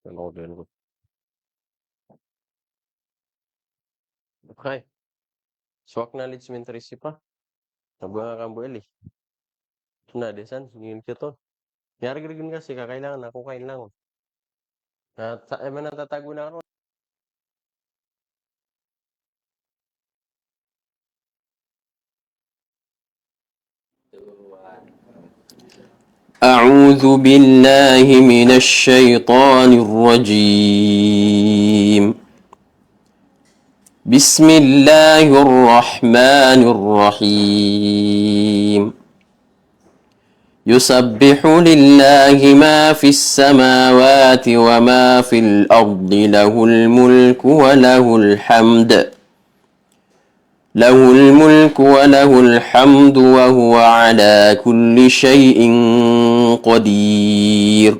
Nanoodin ko. Okay. Swak acknowledgement receipt pa. Nabuha kang buel eh. Ito na, desan. Ngin ko to. Nyari kasi kakailangan ako kailangan. Natatago na ako. أعوذ بالله من الشيطان الرجيم بسم الله الرحمن الرحيم يسبح لله ما في السماوات وما في الأرض له الملك وله الحمد وهو على كل شيء قدير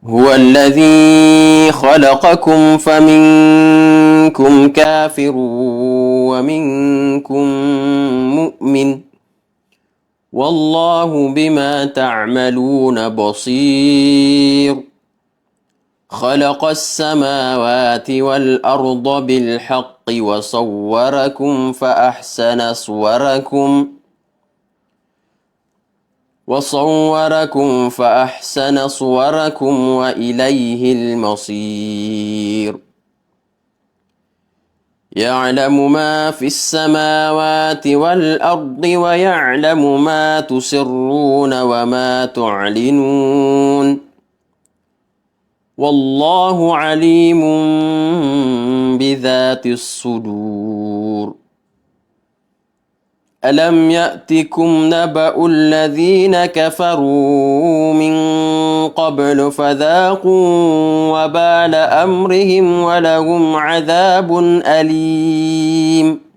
هو الذي خلقكم فمنكم كافر ومنكم مؤمن والله بما تعملون بصير خلق السماوات والأرض بالحق وصوركم فأحسن صوركم وإليه المصير يعلم ما في السماوات والأرض ويعلم ما تسرون وما تعلنون والله عليم بذات الصدور ألم يأتكم نبأ الذين كفروا من قبل فذاقوا وبال أمرهم ولهم عذاب أليم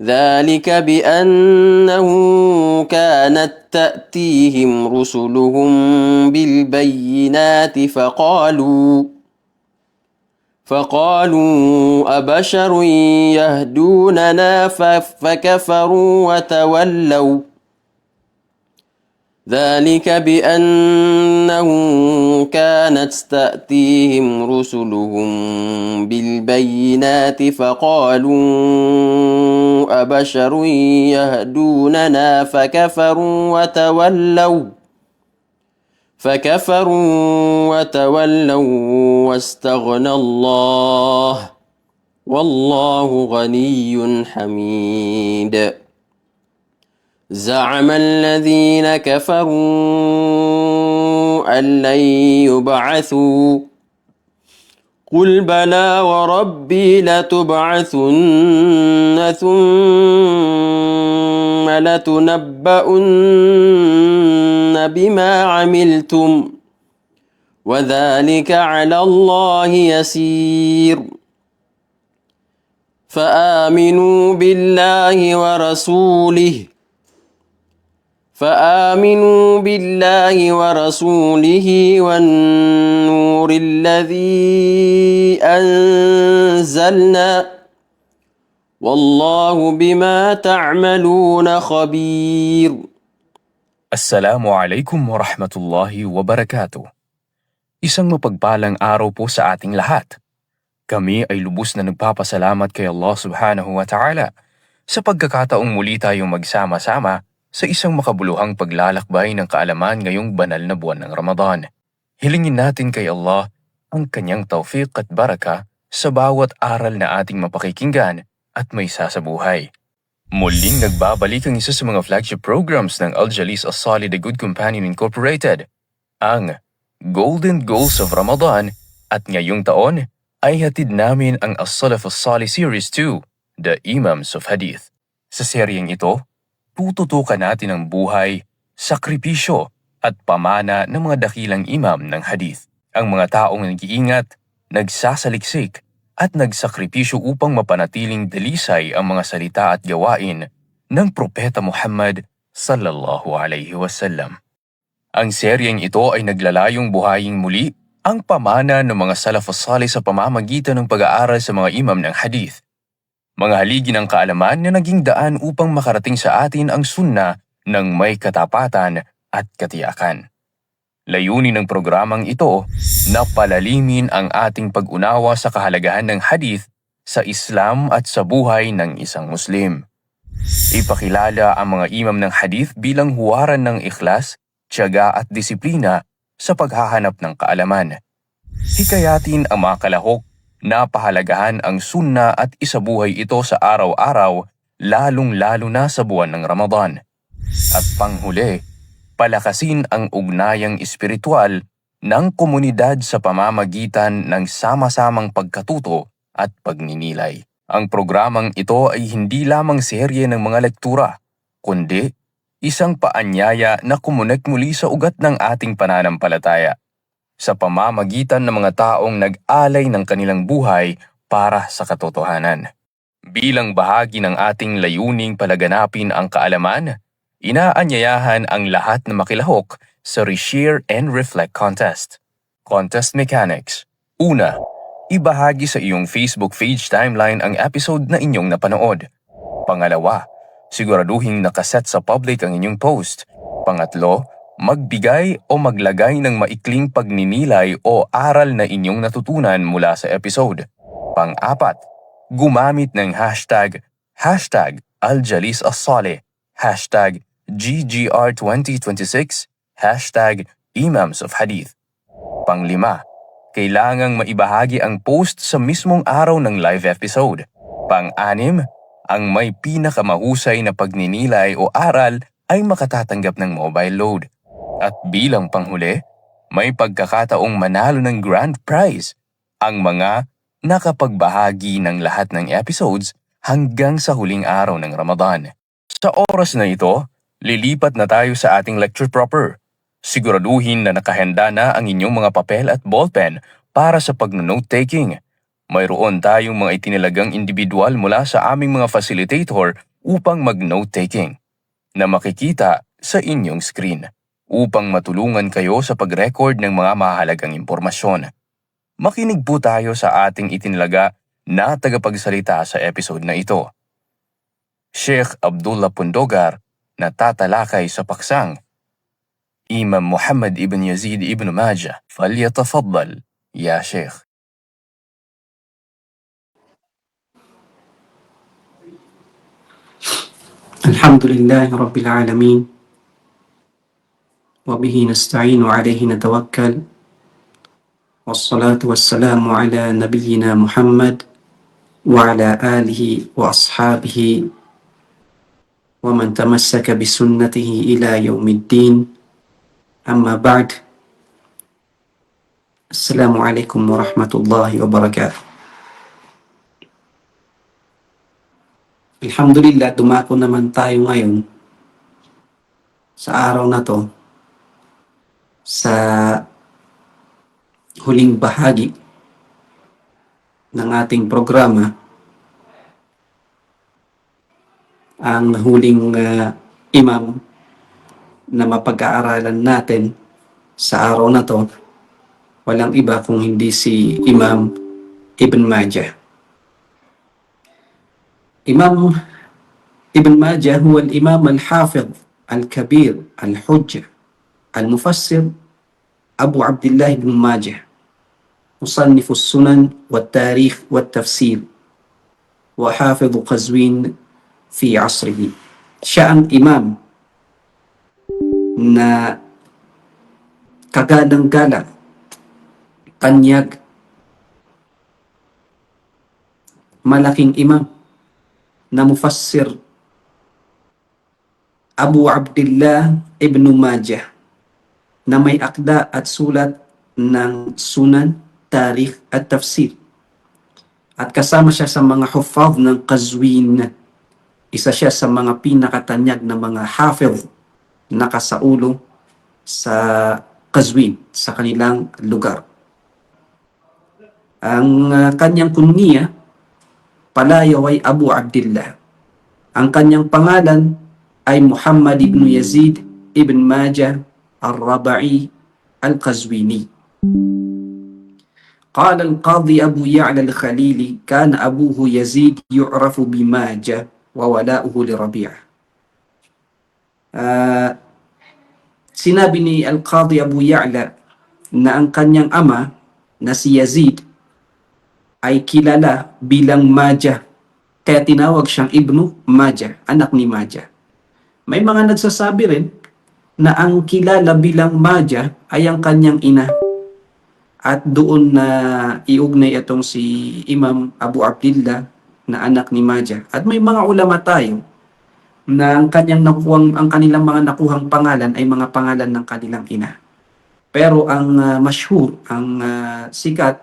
ذلك بأنه كانت تأتيهم رسلهم بالبينات فقالوا أبشر يهدوننا فكفروا وتولوا ذلك بأنه كانت تأتيهم رسلهم بالبينات فقالوا أبشر يهدوننا فكفروا وتولوا واستغنى الله والله غني حميد زعم الذين كفروا أن لن يبعثوا قل بلى وربي لتبعثن ثم لتنبؤن بما عملتم وذلك على الله يسير فآمنوا بالله ورسوله والنور الذي أنزلنا والله بما تعملون خبير. Assalamualaikum warahmatullahi wabarakatuh. Isang mapagpalang araw po sa ating lahat. Kami ay lubos na nagpapasalamat kay Allah subhanahu wa ta'ala sa pagkakataong muli tayong magsama-sama sa isang makabuluhang paglalakbay ng kaalaman ngayong banal na buwan ng Ramadan. Hilingin natin kay Allah ang kanyang tawfiq at baraka sa bawat aral na ating mapakikinggan at may sasabuhay. Muling nagbabalik ang isa sa mga flagship programs ng Al-Jalis As-Salih The Good Companion Incorporated, ang Golden Goals of Ramadan, at ngayong taon ay hatid namin ang As-Salaf As-Salih Series 2, The Imams of Hadith. Sa seryeng ito, tututukan natin ang buhay, sakripisyo at pamana ng mga dakilang imam ng hadith. Ang mga taong nag-iingat, nagsasaliksik at nagsakripisyo upang mapanatiling dalisay ang mga salita at gawain ng Propeta Muhammad sallallahu alaihi wasallam. Ang seryeng ito ay naglalayong buhayin muli ang pamana ng mga Salaf as-Salih sa pamamagitan ng pag-aaral sa mga imam ng hadith. Mga haligi ng kaalaman na naging daan upang makarating sa atin ang sunna ng may katapatan at katiyakan. Layunin ng programang ito na palalimin ang ating pag-unawa sa kahalagahan ng hadith sa Islam at sa buhay ng isang Muslim. Ipakilala ang mga imam ng hadith bilang huwaran ng ikhlas, tiyaga at disiplina sa paghahanap ng kaalaman. Hikayatin ang mga kalahok na pahalagahan ang sunna at isabuhay ito sa araw-araw, lalong-lalo na sa buwan ng Ramadan. At panghuli, palakasin ang ugnayang espiritual ng komunidad sa pamamagitan ng sama-samang pagkatuto at pagninilay. Ang programang ito ay hindi lamang serye ng mga lektura, kundi isang paanyaya na kumunek muli sa ugat ng ating pananampalataya sa pamamagitan ng mga taong nag-alay ng kanilang buhay para sa katotohanan. Bilang bahagi ng ating layuning palaganapin ang kaalaman, inaanyayahan ang lahat na makilahok sa Reshare and Reflect Contest. Contest Mechanics. Una, ibahagi sa iyong Facebook page timeline ang episode na inyong napanood. Pangalawa, siguraduhing nakaset sa public ang inyong post. Pangatlo, magbigay o maglagay ng maikling pagninilay o aral na inyong natutunan mula sa episode. Pang-apat, gumamit ng #AlJalisAsSaleh, #GGR2026, #Imams of Hadith. Pang-lima, kailangang maibahagi ang post sa mismong araw ng live episode. Pang-anim, ang may pinakamahusay na pagninilay o aral ay makatatanggap ng mobile load. At bilang panghuli, may pagkakataong manalo ng grand prize ang mga nakapagbahagi ng lahat ng episodes hanggang sa huling araw ng Ramadan. Sa oras na ito, lilipat na tayo sa ating lecture proper. Siguraduhin na nakahanda na ang inyong mga papel at ballpen para sa pag-note-taking. Mayroon tayong mga itinilagang individual mula sa aming mga facilitator upang mag-note-taking na makikita sa inyong screen upang matulungan kayo sa pag-record ng mga mahalagang impormasyon. Makinig po tayo sa ating itinilaga na tagapagsalita sa episode na ito. Sheikh Abdullah Pundogar na tatalakay sa paksang Imam Muhammad ibn Yazid ibn Majah. Falyatafaddal, ya Sheikh. Alhamdulillahi Rabbil Alamin. وبه نستعين وعليه نتوكل والصلاة والسلام على نبينا محمد وعلى آله وأصحابه ومن تمسك بسنته إلى يوم الدين أما بعد السلام عليكم ورحمة الله وبركاته. Alhamdulillah, dumako naman tayo ngayon sa araw na to sa huling bahagi ng ating programa, ang huling imam na mapag-aaralan natin sa araw na to, walang iba kung hindi si Imam Ibn Majah. Imam Ibn Majah huwa al-Imam al-Hafidh al-Kabir al-Hujjah المفسر أبو عبد الله بن ماجه مصنف السنن والتاريخ والتفسير وحافظ قزوين في عصره. Siya ang imam na kagalang-galang, tanyag, malaking imam na mufassir Abu Abdullah ibn Majah na may akda at sulat ng sunan, tarikh at tafsir. At kasama siya sa mga huffaz ng Qazwin. Isa siya sa mga pinakatanyag na mga hafiz na kasaulo sa Qazwin, sa kanilang lugar. Ang kanyang kunniya, palayaw ay Abu Abdullah. Ang kanyang pangalan ay Muhammad ibn Yazid ibn Majah الربعي القزويني. قال القاضي أبو يعلى الخليلي كان أبوه يزيد يعرف بماجة وولاؤه لربيعة. sinabi ni Al-Qadi Abu Ya'la na ang kanyang ama na si Yazid ay kilala bilang Majah. Kaya tinawag siyang Ibnu Majah, anak ni Majah. May mga nagsasabi rin na ang kilala bilang Majah ay ang kanyang ina. At doon na iugnay itong si Imam Abu Abdillah na anak ni Majah. At may mga ulama tayo na ang kanilang mga nakuhang pangalan ay mga pangalan ng kanilang ina. Pero ang masyhur, ang sikat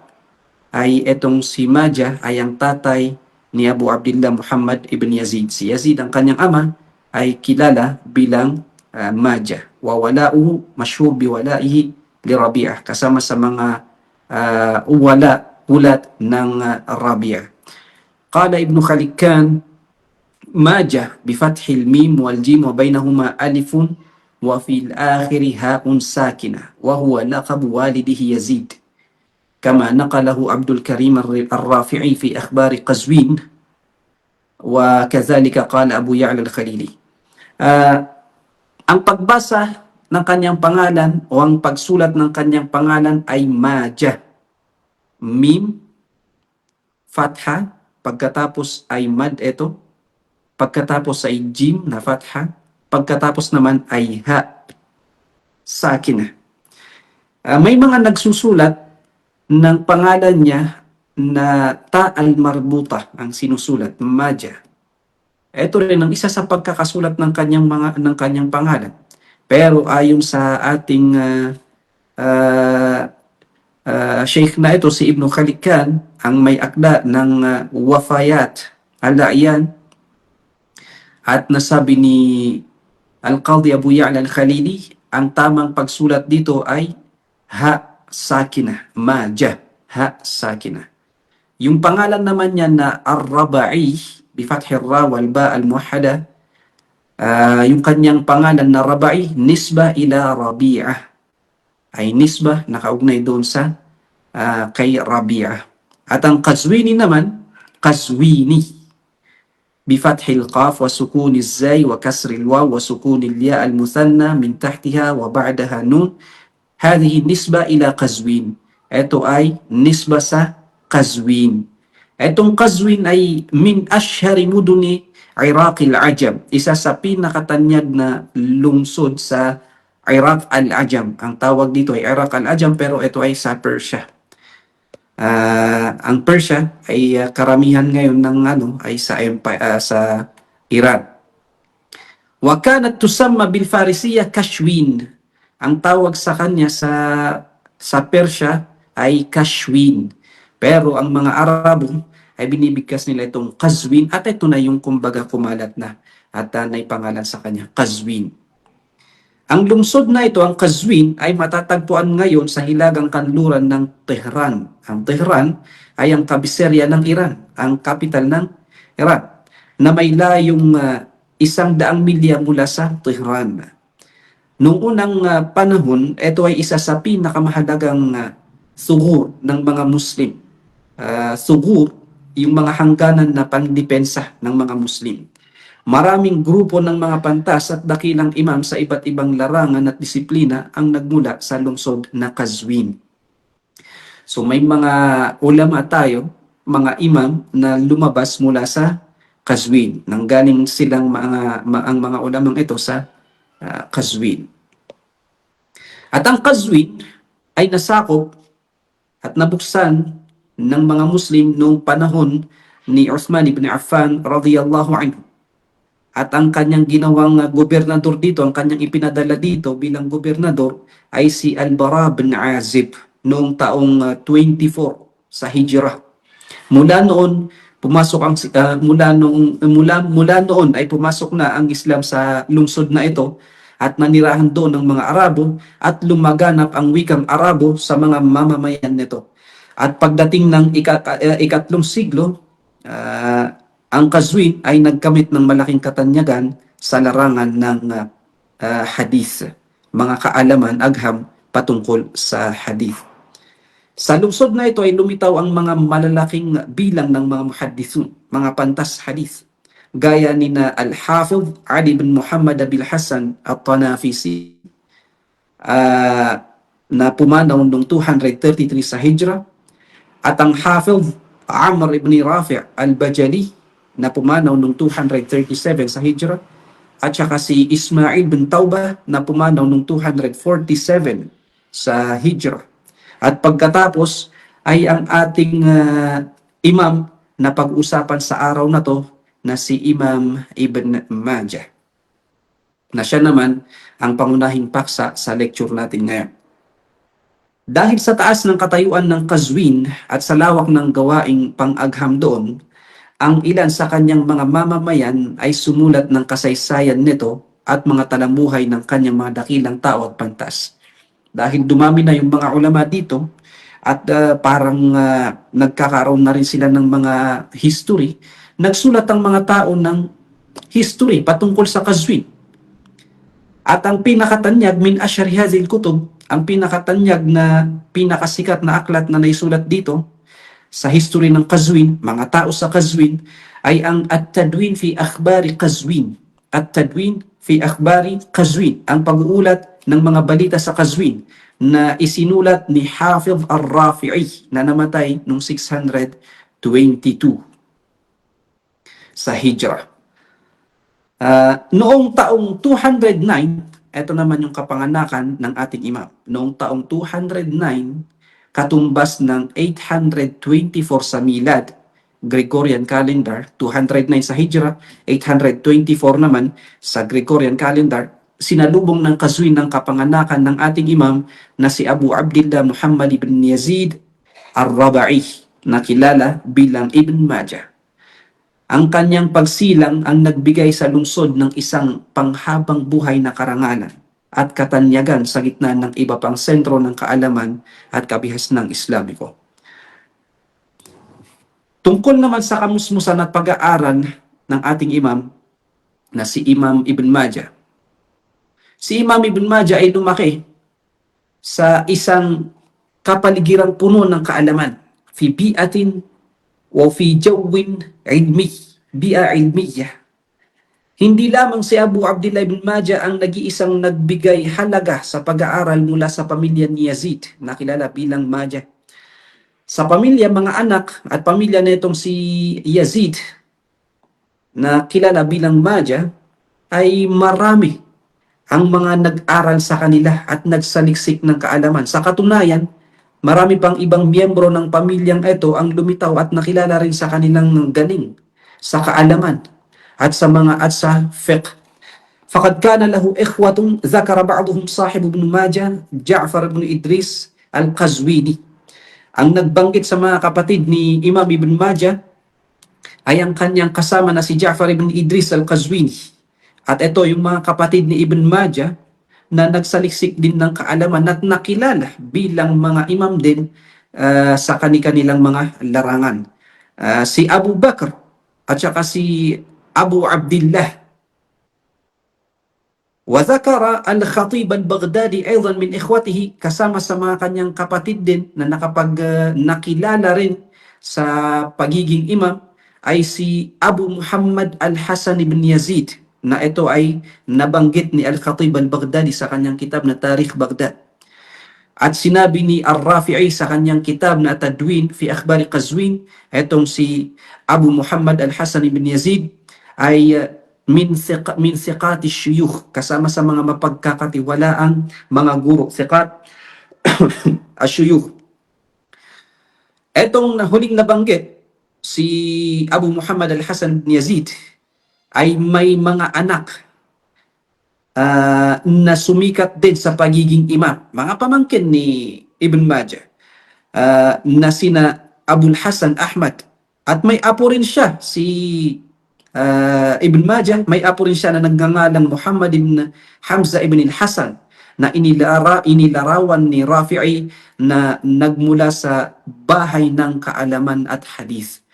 ay itong si Majah ay ang tatay ni Abu Abdillah Muhammad ibn Yazid. Si Yazid, ang kanyang ama, ay kilala bilang Majah. Wa wala'uhu masyhur biwala'ihi li Rabi'ah, kasama sa mga ulat ng Rabi'ah. Qala Ibn Khalikan, Majah bifathil mim wal jim wa bainahuma alifun wa fil akhiri haun sakina wa huwa laqab walidihi Yazid kama naqalahu Abdul Karim al-Rafi'i fi akhbari Qazwin wa kazalika qala Abu Ya'la al-Khalili. Ang pagbasa ng kanyang pangalan o ang pagsulat ng kanyang pangalan ay Majah. Mim, fatha, pagkatapos ay mad ito, pagkatapos ay jim na fatha, pagkatapos naman ay ha, sakina. May mga nagsusulat ng pangalan niya na ta al-marbuta ang sinusulat, Majah. Ito rin ang isa sa pagkakasulat ng kanyang pangalan. Pero ayon sa ating sheikh na ito, si Ibn Khalikan, ang may akda ng Wafayat al-A'yan, at nasabi ni Al-Qadi Abu Ya'la al-Khalili, ang tamang pagsulat dito ay ha sakina, Majah, ha sakina. Yung pangalan naman niya na Ar-Raba'i, bifathir ra wal ba al-muwahhada, yung kanyang pangalan na Raba'i, nisba ila Rabi'ah, ay nisba, nakaugnay doon sa kay Rabi'ah. At ang Qazwini naman, Qazwini, bifathil qaf wa sukuniz zay wa kasril waw wa sukunil ya al-muthanna min tahtiha wa ba'daha nun. Hadhihi nisba ila Qazwin. Ito ay nisba sa Qazwin. Itong Qazwin ay min ashhari muduni Iraq al-Ajam, isa sa pinakatanyag na lungsod sa Iraq al-Ajam. Ang tawag dito ay Iraq al-Ajam, pero ito ay sa Persia. Ang Persia ay karamihan ngayon ng ay sa sa Iran. Wa kanat tusamma bil Farisiyya Kashwin. Ang tawag sa kanya sa Persia ay Kashwin. Pero ang mga Arabo ay binibigkas nila itong Qazwin, at ito na yung kumbaga kumalat na at naipangalan sa kanya, Qazwin. Ang lungsod na ito, ang Qazwin, ay matatagpuan ngayon sa hilagang kanluran ng Tehran. Ang Tehran ay ang kabiserya ng Iran, ang kapital ng Iran, na may layong 100 milya mula sa Tehran. Noong unang panahon, ito ay isa sa pinakamahalagang sugur ng mga Muslim. Sugur, yung mga hangganan na pangdepensa ng mga Muslim. Maraming grupo ng mga pantas at dakilang imam sa iba't ibang larangan at disiplina ang nagmula sa lungsod na Qazwin. So may mga ulama tayo, mga imam na lumabas mula sa Qazwin. Nanggaling silang ang mga ulamang ito sa Qazwin. At ang Qazwin ay nasakop at nabuksan ng mga Muslim noong panahon ni Uthman ibn Affan radhiyallahu anhu. At ang kanyang ginawang gobernador dito, ang kanyang ipinadala dito bilang gobernador ay si Al-Bara bin Azib noong taong 24 sa Hijrah. Mula noon ay pumasok na ang Islam sa lungsod na ito at nanirahan doon ng mga Arabo at lumaganap ang wikang Arabo sa mga mamamayan nito. At pagdating ng ikatlong siglo, ang Qazwin ay nagkamit ng malaking katanyagan sa larangan ng hadith, mga kaalaman, agham patungkol sa hadith. Sa lungsod na ito ay lumitaw ang mga malalaking bilang ng mga muhaddithun, mga pantas hadith, gaya ni na Al-Hafidh Ali bin Muhammad bin Hasan at-Tanafisi, na pumanaw noong 233 sa Hijra, at ang Hafiz Amr ibn Rafi' al-Bajali na pumanaw noong 237 sa Hijra, at saka si Ismail bin Taubah na pumanaw noong 247 sa Hijra. At pagkatapos ay ang ating imam na pag-usapan sa araw na to na si Imam Ibn Majah, na siya naman ang pangunahing paksa sa lecture natin ngayon. Dahil sa taas ng katayuan ng Qazwin at sa lawak ng gawaing pang-agham doon, ang ilan sa kanyang mga mamamayan ay sumulat ng kasaysayan nito at mga talamuhay ng kanyang mga dakilang tao at pantas. Dahil dumami na yung mga ulama dito at parang nagkakaroon na rin sila ng mga history, nagsulat ang mga tao ng history patungkol sa Qazwin. At ang pinakatanyag min asyari hazil kutub, ang pinakatanyag na pinakasikat na aklat na naisulat dito sa history ng Qazwin, mga tao sa Qazwin, ay ang At-Tadwin fi Akhbari Qazwin. At-Tadwin fi Akhbari Qazwin, ang pag-uulat ng mga balita sa Qazwin na isinulat ni Hafiz al-Rafi'i na namatay noong 622 sa Hijra. Noong taong 209, ito naman yung kapanganakan ng ating imam. Noong taong 209, katumbas ng 824 sa Milad, Gregorian calendar, 209 sa Hijra, 824 naman sa Gregorian calendar, sinalubong ng Qazwin ng kapanganakan ng ating imam na si Abu Abdillah Muhammad ibn Yazid al-Raba'i, na kilala bilang Ibn Majah. Ang kanyang pagsilang ang nagbigay sa lungsod ng isang panghabang buhay na karangalan at katanyagan sa gitna ng iba pang sentro ng kaalaman at kabihasnang Islamiko. Tungkol naman sa kamusmusan at pag-aaral ng ating imam na si Imam Ibn Majah. Si Imam Ibn Majah ay lumaki sa isang kapaligirang puno ng kaalaman, fi bi'atin wa fi jawin ilmi, bi'a ilmiyah. Hindi lamang si Abu Abdillah ibn Majah ang nag-iisang nagbigay halaga sa pag-aaral mula sa pamilya ni Yazid, na kilala bilang Majah. Sa pamilya, mga anak at pamilya na itong si Yazid, na kilala bilang Majah, ay marami ang mga nag-aral sa kanila at nagsaliksik ng kaalaman. Sa katunayan, marami pang ibang miyembro ng pamilyang ito ang lumitaw at nakilala rin sa kanilang galing sa kaalaman at sa fiqh. Faqad kana lahu ikhwatun zakara ba'duhum sahib ibn Majah, Ja'far ibn Idris al-Qazwini. Ang nagbanggit sa mga kapatid ni Imam Ibn Majah ay ang kanyang kasama na si Ja'far ibn Idris al-Qazwini. At ito yung mga kapatid ni Ibn Majah na nagsaliksik din ng kaalaman at nakilala bilang mga imam din sa kanilang mga larangan. Si Abu Bakr at saka si Abu Abdillah. Wa dhakara al-Khatib al-Baghdadi aydan min ikhwatihi, kasama sa mga kanyang kapatid din na nakilala rin sa pagiging imam ay si Abu Muhammad al-Hasan ibn Yazid, na ito ay nabanggit ni Al-Khatib al-Baghdadi sa kanyang kitab na Tarikh Baghdad. At sinabi ni Ar-Rafi'i sa kanyang kitab na Tadwin fi Akhbari Qazwin, itong si Abu Muhammad al-Hasan ibn Yazid ay min thiqati syuyukh, kasama sa mga mapagkakatiwalaang mga guro, thiqat asyuyukh. Etong huling nabanggit, si Abu Muhammad al-Hasan ibn Yazid ay may mga anak na sumikat din sa pagiging imam, mga pamangkin ni Ibn Majah, na sina Abul Hasan Ahmad, at may apo rin siya, si Ibn Majah, may apo rin siya na nagngangalang Muhammad ibn Hamza ibn al-Hasan, na inilarawan ni Rafi'i na nagmula sa bahay ng kaalaman at hadith,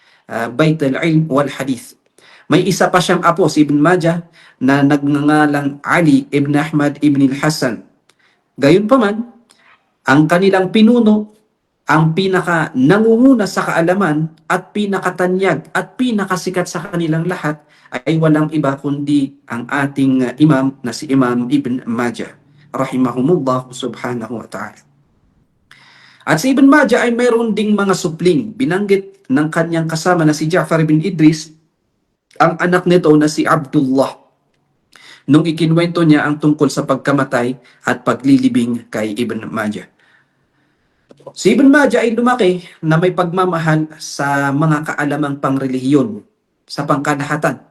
Bait al-Ilm wal Hadith. May isa pa siyang apo, si Ibn Majah, na nagngangalang Ali ibn Ahmad ibn al-Hasan. Gayunpaman, ang kanilang pinuno, ang pinaka nangunguna sa kaalaman at pinakatanyag at pinakasikat sa kanilang lahat ay walang iba kundi ang ating imam na si Imam Ibn Majah rahimahumullah subhanahu wa ta'ala. At si Ibn Majah ay mayroon ding mga supling. Binanggit ng kanyang kasama na si Ja'far bin Idris, ang anak nito na si Abdullah, nung ikinwento niya ang tungkol sa pagkamatay at paglilibing kay Ibn Majah. Si Ibn Majah ay lumaki na may pagmamahal sa mga kaalamang pangrelihiyon, sa pangkalahatan.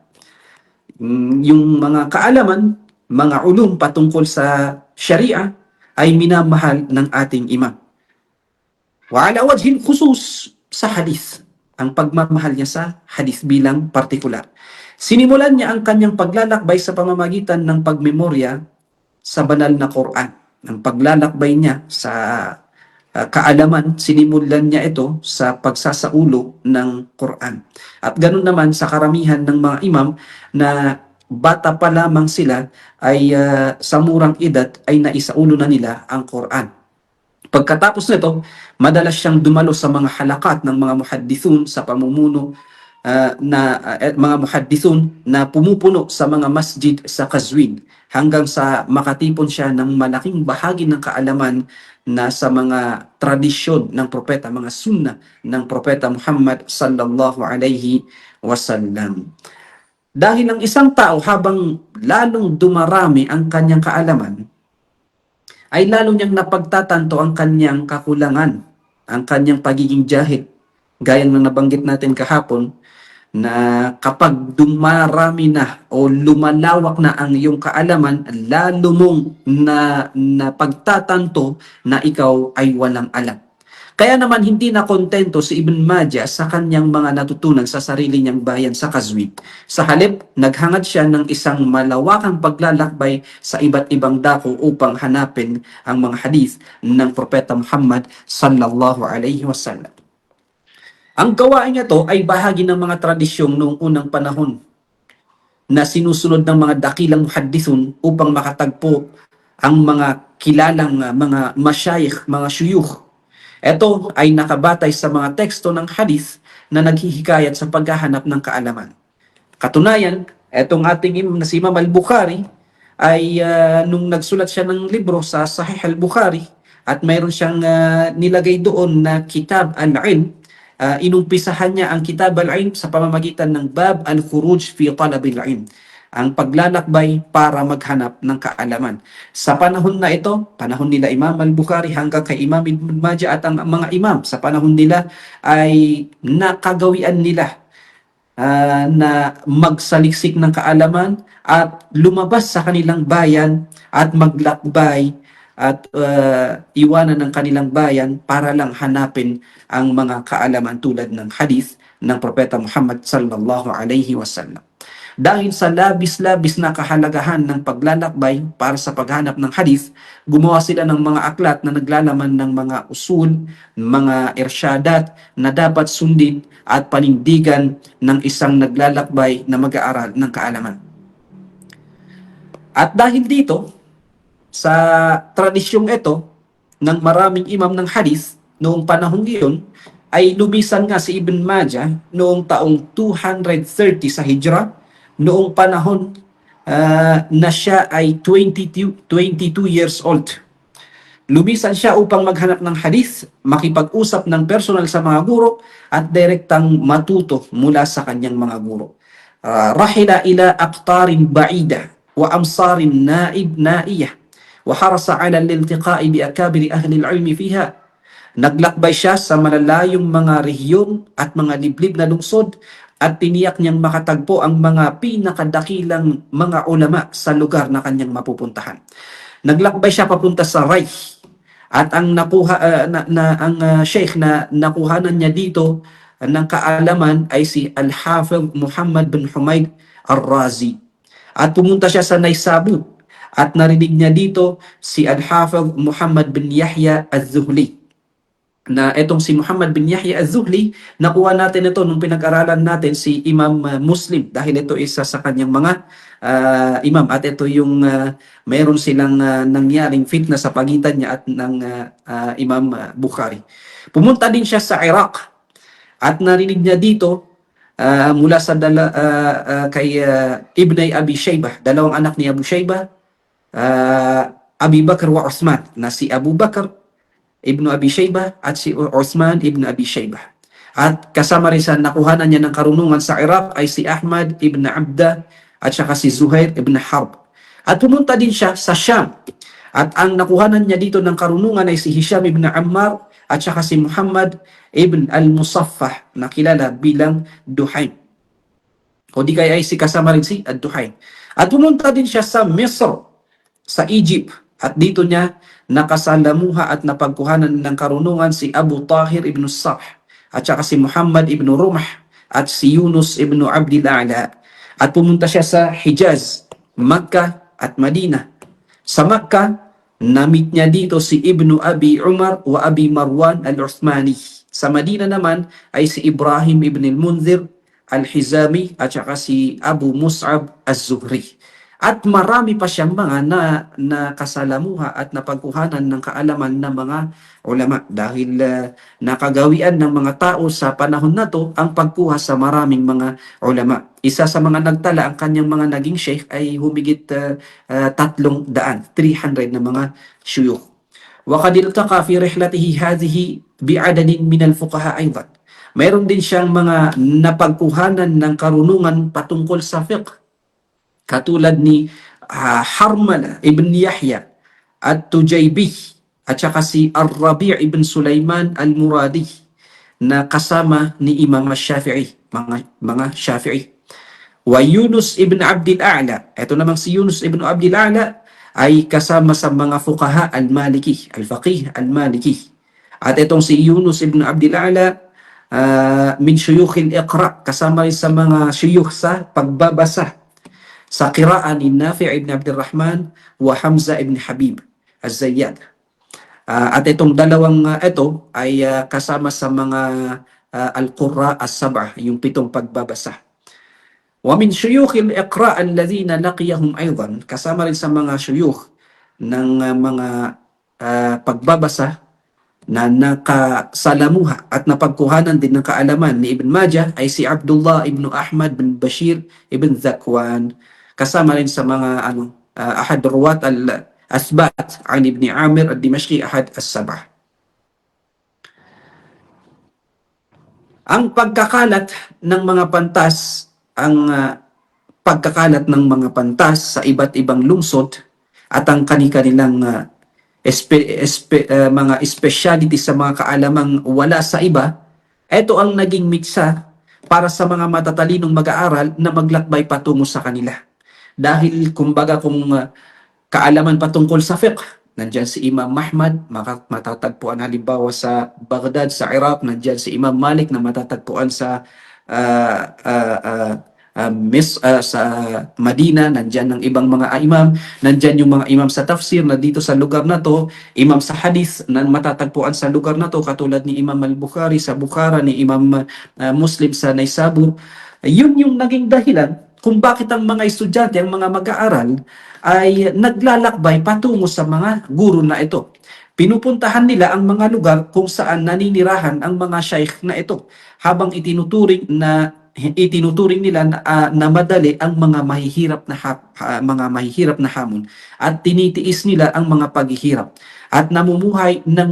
Yung mga kaalaman, mga ulum patungkol sa Sharia ay minamahal ng ating imam. Wa ala wajhin khusus sa hadith, ang pagmamahal niya sa hadith bilang partikular. Sinimulan niya ang kanyang paglalakbay sa pamamagitan ng pagmemorya sa banal na Quran. Ang paglalakbay niya sa kaalaman, sinimulan niya ito sa pagsasaulo ng Quran. At ganun naman sa karamihan ng mga imam na bata pa lamang sila ay sa murang edad ay naisaulo na nila ang Quran. Pagkatapos nito, madalas siyang dumalo sa mga halakat ng mga muhaddithun sa pamumuno mga muhaddithun na pumupuno sa mga masjid sa Qazwin hanggang sa makatipon siya ng malaking bahagi ng kaalaman na sa mga tradisyon ng propeta, mga sunnah ng propeta Muhammad sallallahu alaihi wasallam. Dahil ang isang tao habang lalong dumarami ang kanyang kaalaman, ay lalo niyang napagtatanto ang kanyang kakulangan, ang kanyang pagiging jahil. Gaya ng nabanggit natin kahapon, na kapag dumarami na o lumalawak na ang iyong kaalaman, lalo mong napagtatanto na ikaw ay walang alam. Kaya naman hindi na kontento si Ibn Majah sa kanyang mga natutunan sa sarili niyang bayan sa Qazwin. Sa halip, naghangad siya ng isang malawakang paglalakbay sa iba't ibang dako upang hanapin ang mga hadith ng Propeta Muhammad sallallahu alaihi wasallam. Ang gawain ito ay bahagi ng mga tradisyong noong unang panahon na sinusunod ng mga dakilang muhaddithun upang makatagpo ang mga kilalang mga masyayikh, mga syuyukh. Ito ay nakabatay sa mga teksto ng hadith na naghihikayat sa paghahanap ng kaalaman. Katunayan, etong ating imam na si Imam al-Bukhari ay nung nagsulat siya ng libro sa Sahih al-Bukhari at mayroon siyang nilagay doon na Kitab al-Ilm, inumpisahan niya ang Kitab al-Ilm sa pamamagitan ng Bab al-Khuruj fi Talab al-Ilm, ang paglalakbay para maghanap ng kaalaman. Sa panahon na ito, panahon nila Imam al-Bukhari hanggang kay Imam Ibn Majah at ang mga imam sa panahon nila ay nakagawian nila na magsaliksik ng kaalaman at lumabas sa kanilang bayan at maglakbay at iwanan ng kanilang bayan para lang hanapin ang mga kaalaman tulad ng hadith ng Propeta Muhammad sallallahu alaihi wasallam. Dahil sa labis-labis na kahalagahan ng paglalakbay para sa paghanap ng hadith, gumawa sila ng mga aklat na naglalaman ng mga usul, mga irsyadat na dapat sundin at panindigan ng isang naglalakbay na mag-aaral ng kaalaman. At dahil dito, sa tradisyong ito ng maraming imam ng hadith noong panahong iyon, ay lumisan nga si Ibn Majah noong taong 230 sa Hijrah, noong panahon na siya ay 22 years old. Lumisan siya upang maghanap ng hadith, makipag-usap ng personal sa mga guro at direktang matuto mula sa kanyang mga guro. Rahila ila aqtarin ba'ida wa amsarin naiyah wa harasa ala al-iltiqa'i bi akabiri ahli al-ilmi fiha. Naglakbay siya sa malalayong mga rehiyon at mga liblib na lungsod at tiniyak niyang makatagpo ang mga pinakadakilang mga ulama sa lugar na kanyang mapupuntahan. Naglakbay siya papunta sa Ray at ang nakuha sheikh na nakuhanan niya dito ng kaalaman ay si Al-Hafidh Muhammad bin Humayd Ar-Razi. At pumunta siya sa Naysabur at narinig niya dito si Al-Hafidh Muhammad bin Yahya Az-Zuhli. Na etong si Muhammad bin Yahya Az-Zuhli, nakuha natin ito nung pinag-aralan natin si Imam Muslim dahil ito isa sa kanyang mga imam at ito yung mayroon silang nangyaring fitna sa pagitan niya at ng Imam Bukhari. Pumunta din siya sa Iraq at narinig niya dito mula sa kay Ibn Abi Shaybah, dalawang anak ni Abu Shaybah, Abi Bakr wa Uthman, na si Abu Bakr ibnu Abi Shaybah at si Uthman ibnu Abi Shaybah. At kasama rin sa nakuhanan niya ng karunungan sa Iraq ay si Ahmad ibn Abda at saka si Zuhair ibn Harb. At pumunta din siya sa Sham. At ang nakuhanan niya dito ng karunungan ay si Hisham ibn Ammar at saka si Muhammad ibn al-Musaffah na kilala bilang Duhaim. O di kaya ay si kasama rin si Ad-Duhaim. At pumunta din siya sa Misr, sa Egypt. At dito niya nakasalamuha at napagkuhanan ng karunungan si Abu Tahir ibn Sarh at saka si Muhammad ibn Rumah at si Yunus ibn Abdil A'la. At pumunta siya sa Hijaz, Makkah at Madinah. Sa Makkah, na-meet niya dito si Ibnu Abi Umar wa Abi Marwan al-Uthmani. Sa Madinah naman ay si Ibrahim ibn al-Munzir al-Hizami at saka si Abu Mus'ab az-Zuhri. At marami pa siyang mga nakasalamuha at napagkuhanan ng kaalaman ng mga ulama dahil nakagawian ng mga tao sa panahon na to ang pagkuha sa maraming mga ulama. Isa sa mga nagtala ang kanyang mga naging sheikh ay humigit 300 na mga syuyukh. وقد التقى في رحلته هذه بعدد من الفقهاء أيضا. Mayroon din siyang mga napagkuhanan ng karunungan patungkol sa fiqh. Katulad ni Harmala ibn Yahya at Tujaybi at saka si Ar-Rabi' ibn Sulaiman al-Muradi na kasama ni Imam Shafi'i, mga Shafi'i. Wa Yunus ibn Abdil A'la, ito namang si Yunus ibn Abdil A'la ay kasama sa mga fuqaha al-Maliki, al-Faqih al-Maliki. At itong si Yunus ibn Abdil A'la min syuyukh al-Iqra, kasama rin sa mga syuyukh sa pagbabasa sa qiraan ni Nafi' ibn Abdurrahman wa Hamza ibn Habib az-Zayyad. At itong dalawang ito ay kasama sa mga al-Qurra as-sab'a, yung 7 pagbabasa. Wa min syuyukh al-Iqra alladhina laqiyahum aydan, kasama rin sa mga syuyukh ng mga pagbabasa na nakasalamuha at napagkuhanan din ng kaalaman ni Ibn Majah ay si Abdullah ibn Ahmad bin Bashir ibn Zakwan, kasama rin sa mga ahad ruwat al-asbat an Ibn Amir al-Dimashqi ahad as-sab'ah. Ang pagkakalat ng mga pantas, pagkakalat ng mga pantas sa iba't ibang lungsod at ang kanilang mga speciality sa mga kaalamang wala sa iba, ito ang naging miksa para sa mga matatalinong mag-aaral na maglakbay patungo sa kanila. Dahil kumbaga kung kaalaman patungkol sa fiqh, nandyan si Imam Ahmad, matatagpuan halimbawa sa Baghdad, sa Iraq, nandyan si Imam Malik na matatagpuan sa sa Madina, nandyan ng ibang mga imam, nandyan yung mga imam sa tafsir na dito sa lugar na to, imam sa hadith na matatagpuan sa lugar na to, katulad ni Imam al-Bukhari sa Bukhara, ni Imam Muslim sa Naisabur. Yun yung naging dahilan kung bakit ang mga estudyante, ang mga mag-aaral ay naglalakbay patungo sa mga guru na ito. Pinupuntahan nila ang mga lugar kung saan naninirahan ang mga shaykh na ito, habang itinuturing nila na madali ang mga mahihirap na hamon at tinitiis nila ang mga paghihirap at namumuhay ng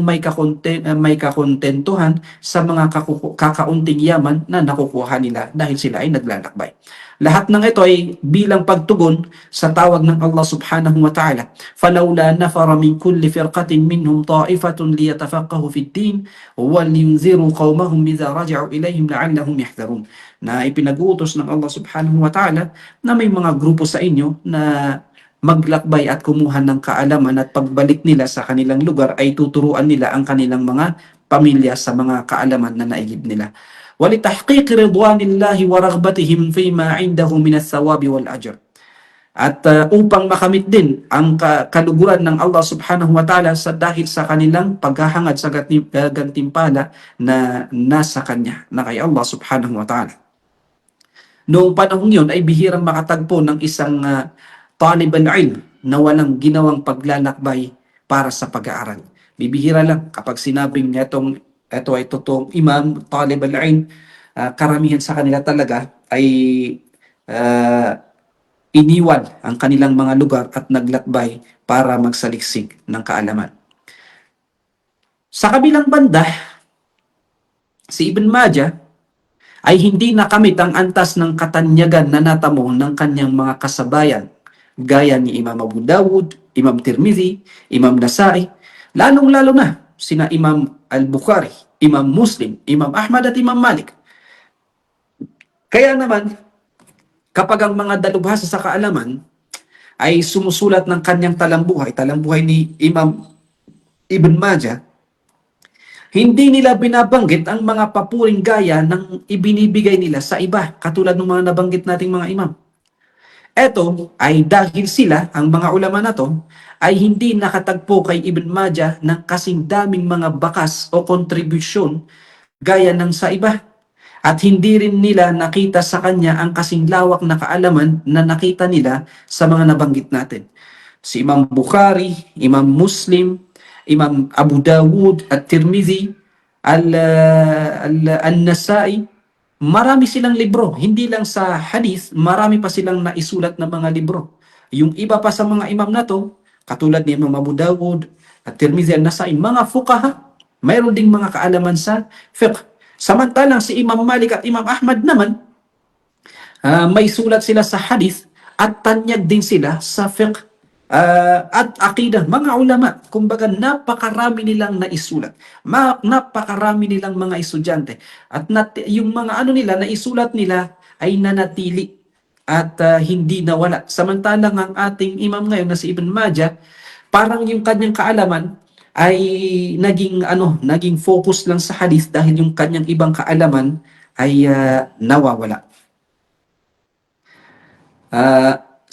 may kakontentuhan sa mga kakaunting yaman na nakukuha nila dahil sila ay naglalakbay. Lahat ng ito ay bilang pagtugon sa tawag ng Allah subhanahu wa ta'ala. فَلَوْلَا نَفَرَ مِنْ كُلِّ فِرْقَةٍ مِّنْهُمْ طَائِفَةٌ لِيَتَفَقَّهُوا فِي الدِّينِ وَلْيُنذِرُوا قَوْمَهُمْ إِذَا رَجَعُوا إِلَيْهِمْ لَعَلَّهُمْ يَحْذَرُونَ. Na ipinag-uutos ng Allah subhanahu wa ta'ala na may mga grupo sa inyo na maglakbay at kumuha ng kaalaman at pagbalik nila sa kanilang lugar ay tuturuan nila ang kanilang mga pamilya sa mga kaalaman na naigib nila. وَلِتَحْقِيقِ رِضْوَانِ اللَّهِ وَرَغْبَتِهِمْ فِيمَا عِنْدَهُ مِنَ الثَّوَابِ وَالْأَجْرِ. At upang makamit din ang kaluguran ng Allah subhanahu wa ta'ala dahil sa kanilang paghahangad sa gantimpala na nasa Kanya, na kay Allah subhanahu wa ta'ala. Noong panahon yun ay bihirang makatagpo ng isang talib al-ilm na walang ginawang paglalakbay para sa pag-aaral. Bibihira lang kapag sinabing ito ay totoong imam, talib al-ilm, karamihan sa kanila talaga ay iniwan ang kanilang mga lugar at naglakbay para magsaliksik ng kaalaman. Sa kabilang banda, si Ibn Majah ay hindi nakamit ang antas ng katanyagan na natamo ng kanyang mga kasabayan, gaya ni Imam Abu Dawud, Imam Tirmidhi, Imam Nasai, lalong-lalo na sina Imam Al-Bukhari, Imam Muslim, Imam Ahmad at Imam Malik. Kaya naman, kapag ang mga dalubhasa sa kaalaman ay sumusulat ng kanyang talambuhay ni Imam Ibn Majah, hindi nila binabanggit ang mga papuring gaya ng ibinibigay nila sa iba, katulad ng mga nabanggit nating mga imam. Ito ay dahil sila, ang mga ulama na to, ay hindi nakatagpo kay Ibn Majah ng kasing daming mga bakas o kontribusyon gaya ng sa iba. At hindi rin nila nakita sa kanya ang kasing lawak na kaalaman na nakita nila sa mga nabanggit natin. Si Imam Bukhari, Imam Muslim, Imam Abu Dawud at Tirmidhi, Al-Nasai, marami silang libro. Hindi lang sa hadith, marami pa silang naisulat na mga libro. Yung iba pa sa mga imam na to, katulad ni Imam Abu Dawud at Tirmidhi al-Nasai, mga fuqaha, mayroon ding mga kaalaman sa fiqh. Samantalang si Imam Malik at Imam Ahmad naman, may sulat sila sa hadith at tanyag din sila sa fiqh at aqidah. Mga ulama, kumbaga napakarami nilang naisulat. Napakarami nilang mga estudyante. At yung mga nila, naisulat nila ay nanatili at hindi nawala. Samantalang ang ating imam ngayon na si Ibn Majah, parang yung kanyang kaalaman ay naging focus lang sa hadith dahil yung kanyang ibang kaalaman ay nawawala.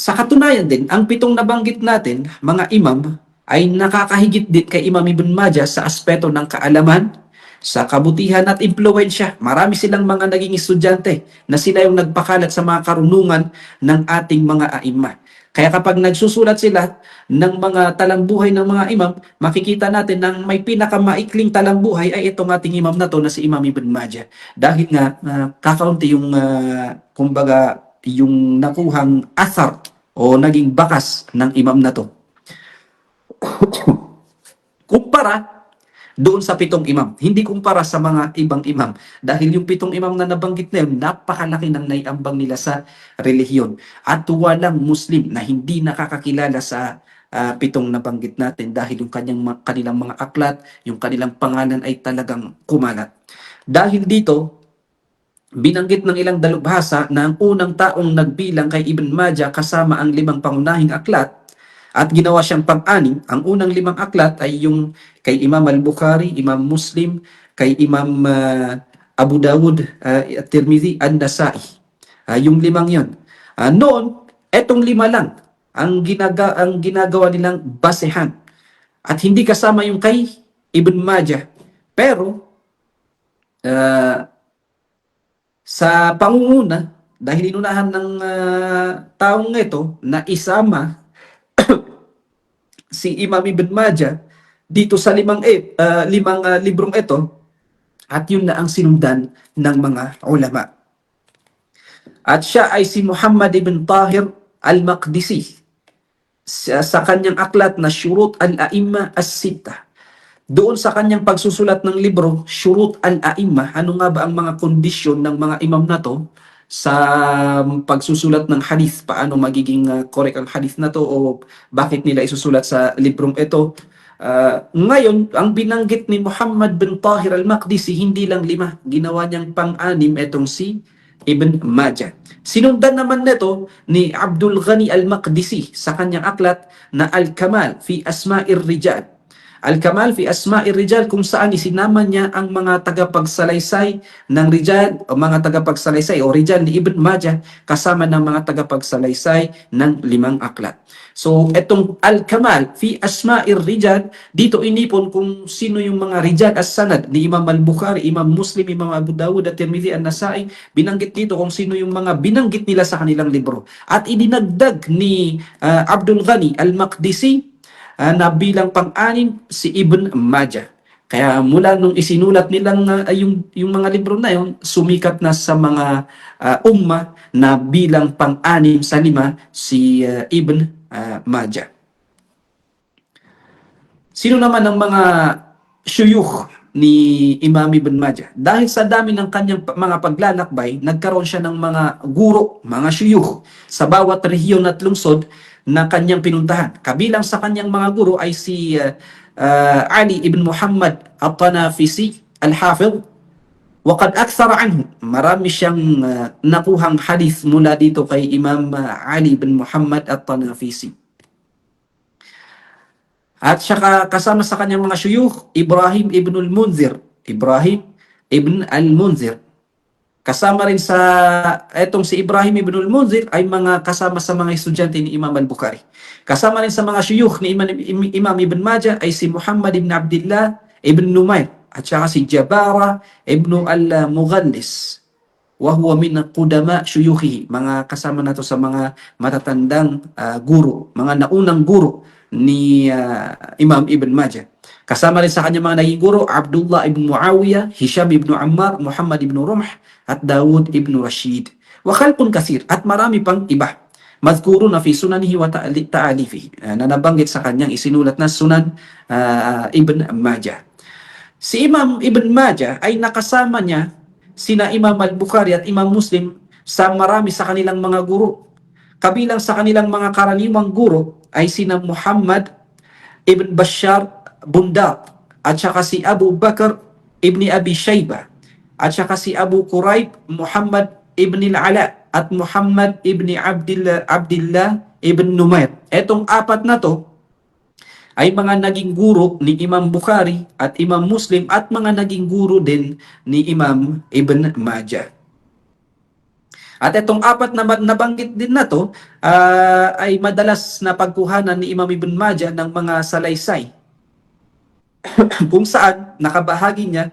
Sa katunayan din, ang 7 nabanggit natin, mga imam, ay nakakahigit din kay Imam Ibn Majah sa aspeto ng kaalaman, sa kabutihan at impluwensya. Marami silang mga naging estudyante na sila yung nagpakalat sa mga karunungan ng ating mga aimah. Kaya kapag nagsusulat sila ng mga talambuhay ng mga imam, makikita natin na may pinakamaikling talambuhay ay itong ating imam na to na si Imam Ibn Majah. Dahil nga, kakaunti yung, kumbaga, yung nakuhang athar o naging bakas ng imam na to. Kumpara doon sa 7 imam, hindi kumpara sa mga ibang imam. Dahil yung 7 imam na nabanggit na yun, napakalaki ng naiambang nila sa relihiyon. At walang Muslim na hindi nakakakilala sa 7 nabanggit natin dahil yung kanilang mga aklat, yung kanilang pangalan ay talagang kumalat. Dahil dito, binanggit ng ilang dalubhasa na ang unang taong nagbilang kay Ibn Majah kasama ang 5 pangunahing aklat at ginawa siyang pang-anim. Ang unang 5 aklat ay yung kay Imam Al-Bukhari, Imam Muslim, kay Imam Abu Dawud, at Tirmidhi, An-Nasai. Yung 5 yon. Noon, etong 5 lang ang ginagawa nilang basehan. At hindi kasama yung kay Ibn Majah. Pero, sa pangunguna, dahil inunahan ng taong ito na isama si Imam Ibn Majah dito sa 5 librong ito, at yun na ang sinundan ng mga ulama. At siya ay si Muhammad ibn Tahir al-Maqdisi sa kanyang aklat na Shurut al-A'imma as-Sittah. Doon sa kanyang pagsusulat ng libro, Shurut al-A'imma, ano nga ba ang mga kondisyon ng mga imam na to sa pagsusulat ng hadith, paano magiging correct ang hadith na to o bakit nila isusulat sa librong ito. Ngayon, ang binanggit ni Muhammad bin Tahir al-Maqdisi, hindi lang 5, ginawa niyang pang-6 itong si Ibn Majah. Sinundan naman nito ni Abdul Ghani al-Maqdisi sa kanyang aklat na Al-Kamal fi Asma'ir Rijal. Al-Kamal fi Asma'ir Rijal, kung saan isinama niya ang mga tagapagsalaysay ng Rijal o mga tagapagsalaysay o Rijal ni Ibn Majah kasama ng mga tagapagsalaysay ng 5 aklat. So, itong Al-Kamal fi Asma'ir Rijal, dito inipon kung sino yung mga Rijal as-Sanad ni Imam Al-Bukhari, Imam Muslim, Imam Abu Dawud at Tirmidhi an-Nasai. Binanggit dito kung sino yung mga binanggit nila sa kanilang libro. At idinagdag ni Abdul Ghani al-Maqdisi na bilang pang-6 si Ibn Majah. Kaya mula nung isinulat nilang yung mga libro na yun, sumikat na sa mga umma na bilang pang-anim sa lima si Ibn Majah. Sino naman ang mga syuyukh ni Imam Ibn Majah? Dahil sa dami ng kanyang mga paglalakbay, nagkaroon siya ng mga guro, mga syuyukh sa bawat rehiyon at lungsod na kanyang pinuntahan. Kabilang sa kanyang mga guro ay si Ali ibn Muhammad at-Tanafisi al-Hafidh. Waqad akthara anhu, marami siyang nakuhang hadith mula dito kay Imam Ali ibn Muhammad at-Tanafisi. At saka kasama sa kanyang mga syuyukh, Ibrahim ibn al-Munzir. Ibrahim ibn al-Munzir. Kasama rin sa etong si Ibrahim ibn al-Munzir ay mga kasama sa mga estudyante ni Imam al-Bukhari. Kasama rin sa mga syuyukh ni Imam Ibn Majah ay si Muhammad ibn Abdullah ibn Numayr at saka si Jabara ibn al-Mughallis wa huwa min qudama syuyukhihi. Mga kasama na to sa mga matatandang guro, mga naunang guro ni Imam Ibn Majah. Kasama rin sa kanya mga naging guro, Abdullah ibn Muawiyah, Hisham ibn Ammar, Muhammad ibn Rumh, at Dawud ibn Rashid. Wa khalqun kathir, at marami pang iba. Madhkuro na fi sunanihi wa ta'alifihi, na nabanggit sa kanyang isinulat na Sunan Ibn Majah. Si Imam Ibn Majah ay nakasama niya sina Imam al-Bukhari at Imam Muslim sa marami sa kanilang mga guro. Kabilang sa kanilang mga karaniwang guro ay sina Muhammad ibn Bashar Bundar at saka si Abu Bakr ibn Abi Shaybah at saka si Abu Quraib Muhammad ibn al-Ala at Muhammad ibn Abdullah ibn Numayr. Etong apat na to ay mga naging guro ni Imam Bukhari at Imam Muslim at mga naging guro din ni Imam Ibn Majah. At itong apat na nabanggit din na to ay madalas na pagkuhanan ni Imam Ibn Majah ng mga salaysay kung saan nakabahagi niya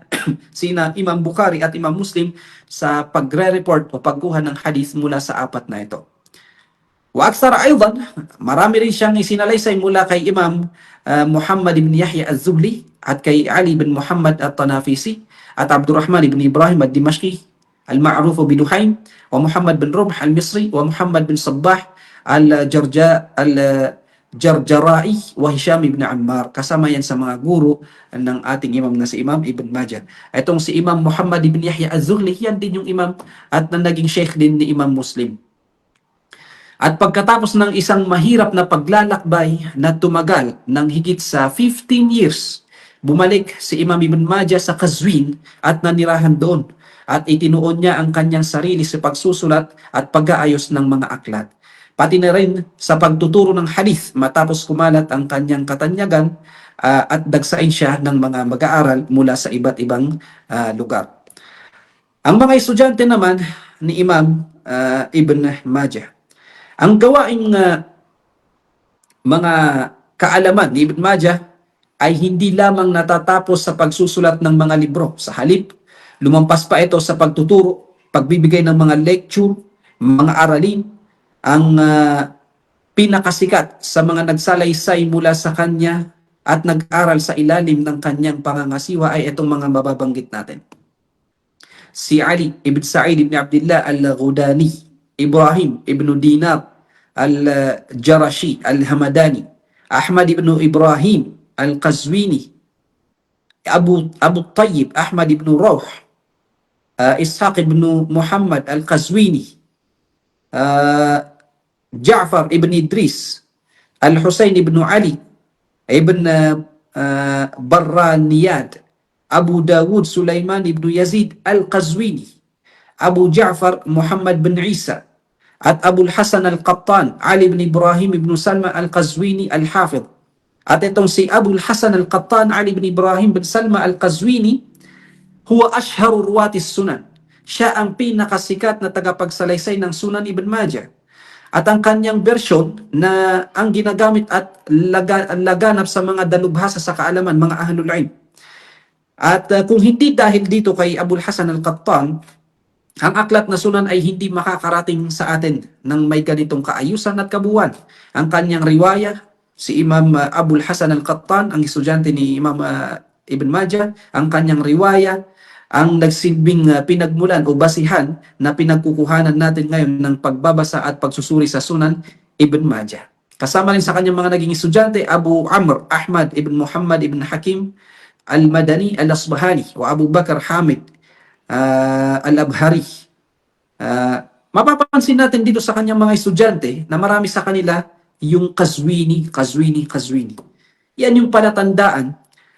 sina Imam Bukhari at Imam Muslim sa pagre-report o pagkuha ng hadith mula sa apat na ito. Wa aksara aydan, marami rin siyang isinalaysay mula kay Imam Muhammad ibn Yahya az-Zuhli at kay Ali ibn Muhammad at-Tanafisi at Abdurrahman ibn Ibrahim ad-Dimashqi al-ma'ruf bi Duhaym wa Muhammad bin Rumh al-Misri wa Muhammad bin Sabbah al-Jarjarai wa Hisham ibn Ammar. Kasama yan sa mga guro ng ating imam na si Imam Ibn Majah. Itong si Imam Muhammad ibn Yahya az-Zuhli, yan din yung imam at na naging sheikh din ni Imam Muslim. At pagkatapos ng isang mahirap na paglalakbay na tumagal ng higit sa 15 years, bumalik si Imam Ibn Majah sa Qazwin at nanirahan doon. At itinuon niya ang kanyang sarili sa pagsusulat at pag-aayos ng mga aklat. Pati na rin sa pagtuturo ng hadith matapos kumalat ang kanyang katanyagan at dagsain siya ng mga mag-aaral mula sa iba't ibang lugar. Ang mga estudyante naman ni Imam Ibn Majah, ang gawaing mga kaalaman ni Ibn Majah ay hindi lamang natatapos sa pagsusulat ng mga libro. Sa halip, lumampas pa ito sa pagtuturo, pagbibigay ng mga lecture, mga aralin. Ang pinakasikat sa mga nagsalaysay mula sa kanya at nag-aral sa ilalim ng kanyang pangangasiwa ay itong mga mababanggit natin. Si Ali ibn Sa'id ibn Abdullah al-Ghudani, Ibrahim ibn Dinar al-Jarashi al-Hamadani, Ahmad ibn Ibrahim al-Qazwini, Abu Tayyib Ahmad ibn Rawh, Ishaq ibn Muhammad al-Qazwini, Ja'far ibn Idris, Al-Husayn ibn Ali ibn Barraniyad, Abu Dawud Sulaiman ibn Yazid al-Qazwini, Abu Ja'far Muhammad bin Isa, at Abu Hasan al-Qattan Ali ibn Ibrahim ibn Salma al-Qazwini al-Hafidh. At itong si Abu Hasan al-Qattan Ali ibn Ibrahim bin Salma al-Qazwini, huwa ashharu ruwatis sunan. Siya ang pinakasikat na tagapagsalaysay ng Sunan Ibn Majah. At ang kanyang version na ang ginagamit at laganap sa mga dalubhasa sa kaalaman, mga ahlul ilm. At kung hindi dahil dito kay Abu Hasan al-Qattan, ang aklat na sunan ay hindi makakarating sa atin ng may ganitong kaayusan at kabuuan. Ang kanyang riwaya, si Imam Abu Hasan al-Qattan, ang estudyante ni Imam Ibn Majah, ang kanyang riwaya, ang nagsilbing pinagmulan o basihan na pinagkukuhanan natin ngayon ng pagbabasa at pagsusuri sa Sunan Ibn Majah. Kasama rin sa kanyang mga naging estudyante, Abu Amr Ahmad ibn Muhammad ibn Hakim al-Madani al-Asbahani wa Abu Bakar Hamid al-Abhari. Mapapansin natin dito sa kanyang mga estudyante na marami sa kanila yung Qazwini. Yan yung palatandaan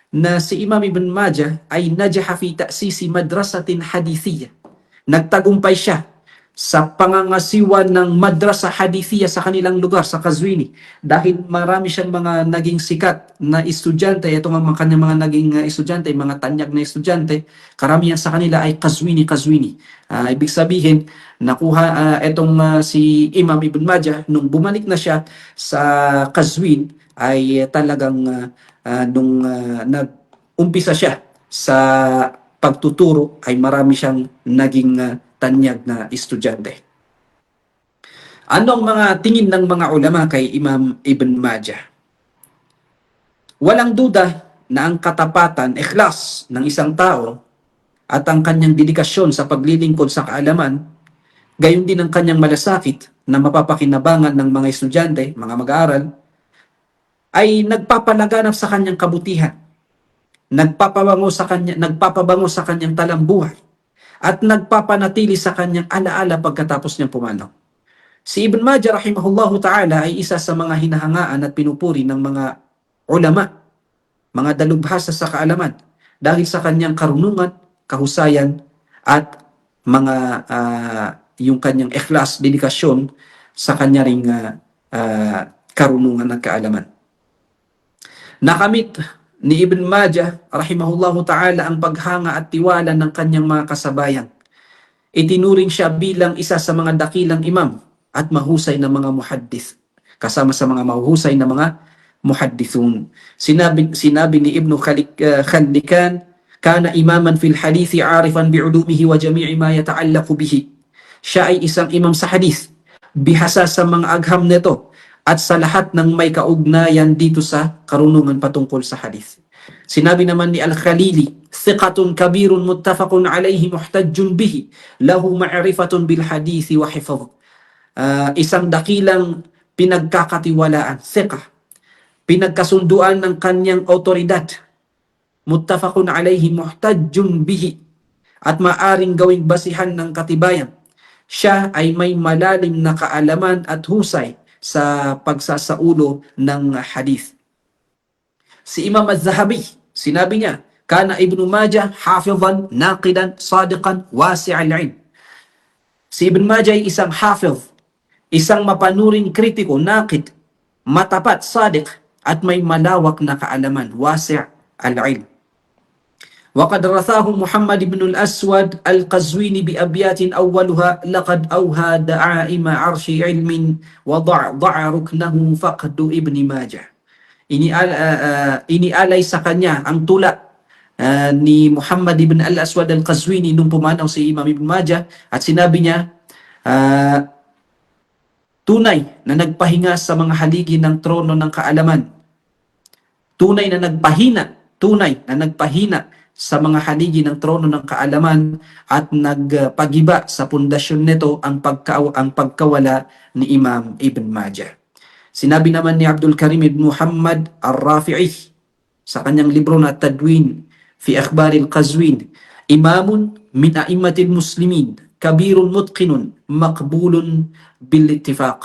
na si Imam Ibn Majah ay najaha fi ta'sisi madrasatin hadithiyah. Nagtagumpay siya sa pangangasiwa ng madrasa hadithiyah sa kanilang lugar, sa Qazwini. Dahil marami siyang mga naging sikat na estudyante, ito nga mga kanyang mga naging estudyante, mga tanyag na estudyante, karamihan sa kanila ay Qazwini. Ibig sabihin, nakuha itong si Imam Ibn Majah, nung bumalik na siya sa Qazwin, ay talagang nung nag-umpisa siya sa pagtuturo ay marami siyang naging tanyag na estudyante. Ano ang mga tingin ng mga ulama kay Imam Ibn Majah? Walang duda na ang katapatan, ikhlas ng isang tao at ang kanyang dedikasyon sa paglilingkod sa kaalaman, gayon din ang kanyang malasakit na mapapakinabangan ng mga estudyante, mga mag-aaral, ay nagpapalaganap sa kanyang kabutihan, nagpapabango sa kanyang talambuhay, at nagpapanatili sa kanyang alaala pagkatapos niyang pumanaw. Si Ibn Majah rahimahullahu ta'ala ay isa sa mga hinahangaan at pinupuri ng mga ulama, mga dalubhasa sa kaalaman, dahil sa kanyang karunungan, kahusayan, at mga yung kanyang ikhlas, dedikasyon sa kanya ring karunungan at kaalaman. Nakamit ni Ibn Majah rahimahullahu ta'ala ang paghanga at tiwala ng kanyang mga kasabayan. Itinuring siya bilang isa sa mga dakilang imam at mahusay na mga muhaddith, kasama sa mga mahusay na mga muhaddithun. Sinabi ni Ibn Khallikan, kana imaman fil hadithi arifan bi'ulumihi wa jami'i ma yata'allaqu bihi. Siya ay isang imam sa hadith, bihasa sa mga agham nito at sa lahat ng may kaugnayan dito sa karunungan patungkol sa hadith. Sinabi naman ni Al-Khalili, thiqatun kabirun muttafaqun alayhi muhtajjun bihi, lahu ma'rifatun bil hadithi wa hifadh. Isang dakilang pinagkakatiwalaan, thiqah, pinagkasunduan ng kanyang otoridad, muttafaqun alayhi muhtajjun bihi, at maaring gawing basihan ng katibayan. Siya ay may malalim na kaalaman at husay sa pagsasaulo ng hadith. Si Imam Az-Zahabi, sinabi niya, kana Ibn Majah hafizan, naqidan, sadiqan, wasi'al ilm. Si Ibn Majah ay isang hafiz, isang mapanuring kritiko, naqid, matapat, sadiq, at may malawak na kaalaman, wasi' al-ilm. وقد رثاه محمد بن الأسود القزويني بأبيات أولها لقد أوهى دعائم عرش علم وضع ركنه فقد ابن ماجه. Inialay sa kanya ang tula ni Muhammad ibn al-Aswad al-Qazwini nung pumanaw si Imam Ibn Majah, at sinabi niya, tunay na nagpahinga sa mga haligi ng trono ng kaalaman, tunay na nagpahina sa mga haligi ng trono ng kaalaman, at nagpagiba sa pundasyon nito ang pagkawala ni Imam Ibn Majah. Sinabi naman ni Abdul Karim ibn Muhammad al-Rafi'i sa kanyang libro na Tadwin fi Akhbaril Qazwin, imamun min a'immatil muslimin, kabirun mutqinun, maqbulun bil ittifaq.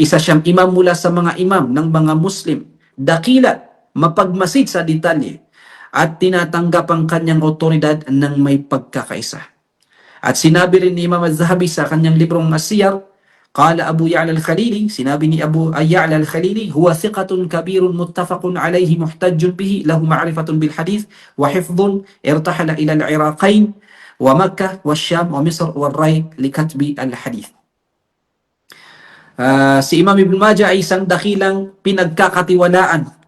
Isa siyang imam mula sa mga imam ng mga Muslim, dakila, mapagmasid sa detalye, at tinatanggap ang kanyang otoridad ng may pagkakaisa. At sinabi rin ni Imam Az-Zahabi sa kanyang librong As-Siyar, qala Abu Ya'la al-Khalili, sinabi ni Abu Ya'la al-Khalili, huwa thiqatun kabirun muttafaqun alayhi muhtajjun bihi, lahu ma'rifatun bil hadith wa hifdhun, irtahala ila al-Iraqain wa Makkah wa Syam wa Misr wa Ray likatbi al-hadith. Si Imam Ibn Majah ay isang dakilang pinagkakatiwalaan,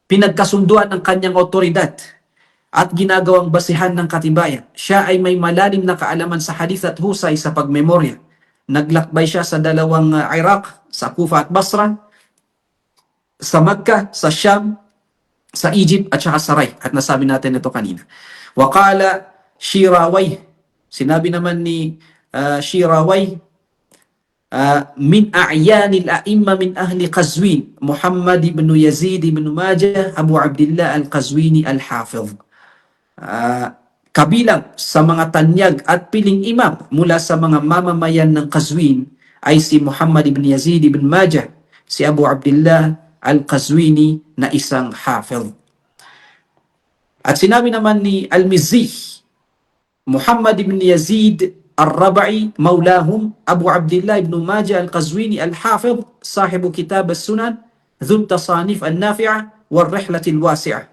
pinagkasunduan ng kanyang otoridad, at ginagawang basihan ng katibayan. Siya ay may malalim na kaalaman sa hadith at husay sa pagmemorya. Naglakbay siya sa dalawang Iraq, sa Kufa at Basra, sa Makkah, sa Syam, sa Egypt at saka Saray. At nasabi natin ito kanina. Waqala Shiraway. Sinabi naman ni Shiraway, min a'yanil a'imma min ahli Qazwin, Muhammad ibn Yazid ibn Majah, Abu Abdullah al-Qazwini al-Hafiz. Kabilang sa mga tanyag at piling imam mula sa mga mamamayan ng Qazwin ay si Muhammad ibn Yazid ibn Majah, si Abu Abdullah al-Qazwini na isang hafiz. At sinabi naman ni Al-Mizzi, Muhammad ibn Yazid al-Rabai maulahum, Abu Abdullah ibn Majah al-Qazwini al-Hafiz, sahibu kitab al-Sunan, dhul tasanif al-nafi'a wal rihlati al-wasi'a.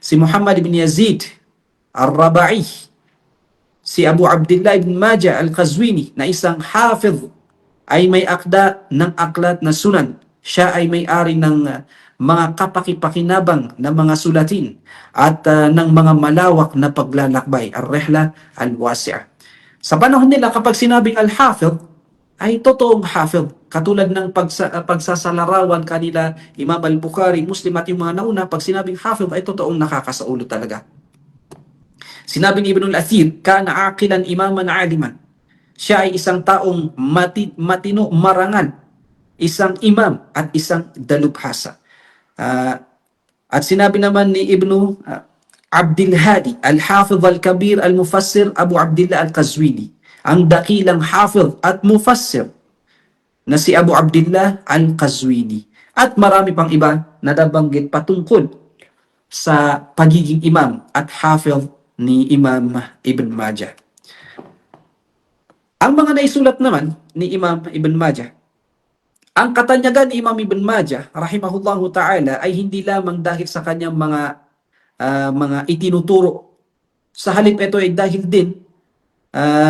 Si Muhammad ibn Yazid al-Rabai, si Abu Abdullah ibn Majah al-Qazwini na isang hafiz, ay may akda ng aklat na sunan. Siya ay may-ari ng mga kapakipakinabang na mga sulatin at ng mga malawak na paglalakbay, ar-rihla al-wasi'a. Sa panahon nila, kapag sinabing al-hafiz, ay totoong hafiz. Katulad ng pagsasalarawan kanila, Imam al-Bukhari, Muslim at yung mga nauna, pag sinabing hafiz ay totoong nakakasaulo talaga. Sinabi ni Ibn al-Athir, kana aqilan imaman aliman. Siya ay isang taong matino, marangal, isang imam at isang dalubhasa. At sinabi naman ni Ibn Abdul Hadi, al-Hafiz al-Kabir al-Mufassir Abu Abdullah al-Qazwini, ang dakilang hafiz at mufassir na si Abu Abdullah al-Qazwini. At marami pang iba na nabanggit patungkol sa pagiging imam at hafiz ni Imam Ibn Majah. Ang mga naisulat naman ni Imam Ibn Majah, ang katanyagan ni Imam Ibn Majah, rahimahullahu ta'ala, ay hindi lamang dahil sa kanyang mga itinuturo. Sa halip ito ay dahil din,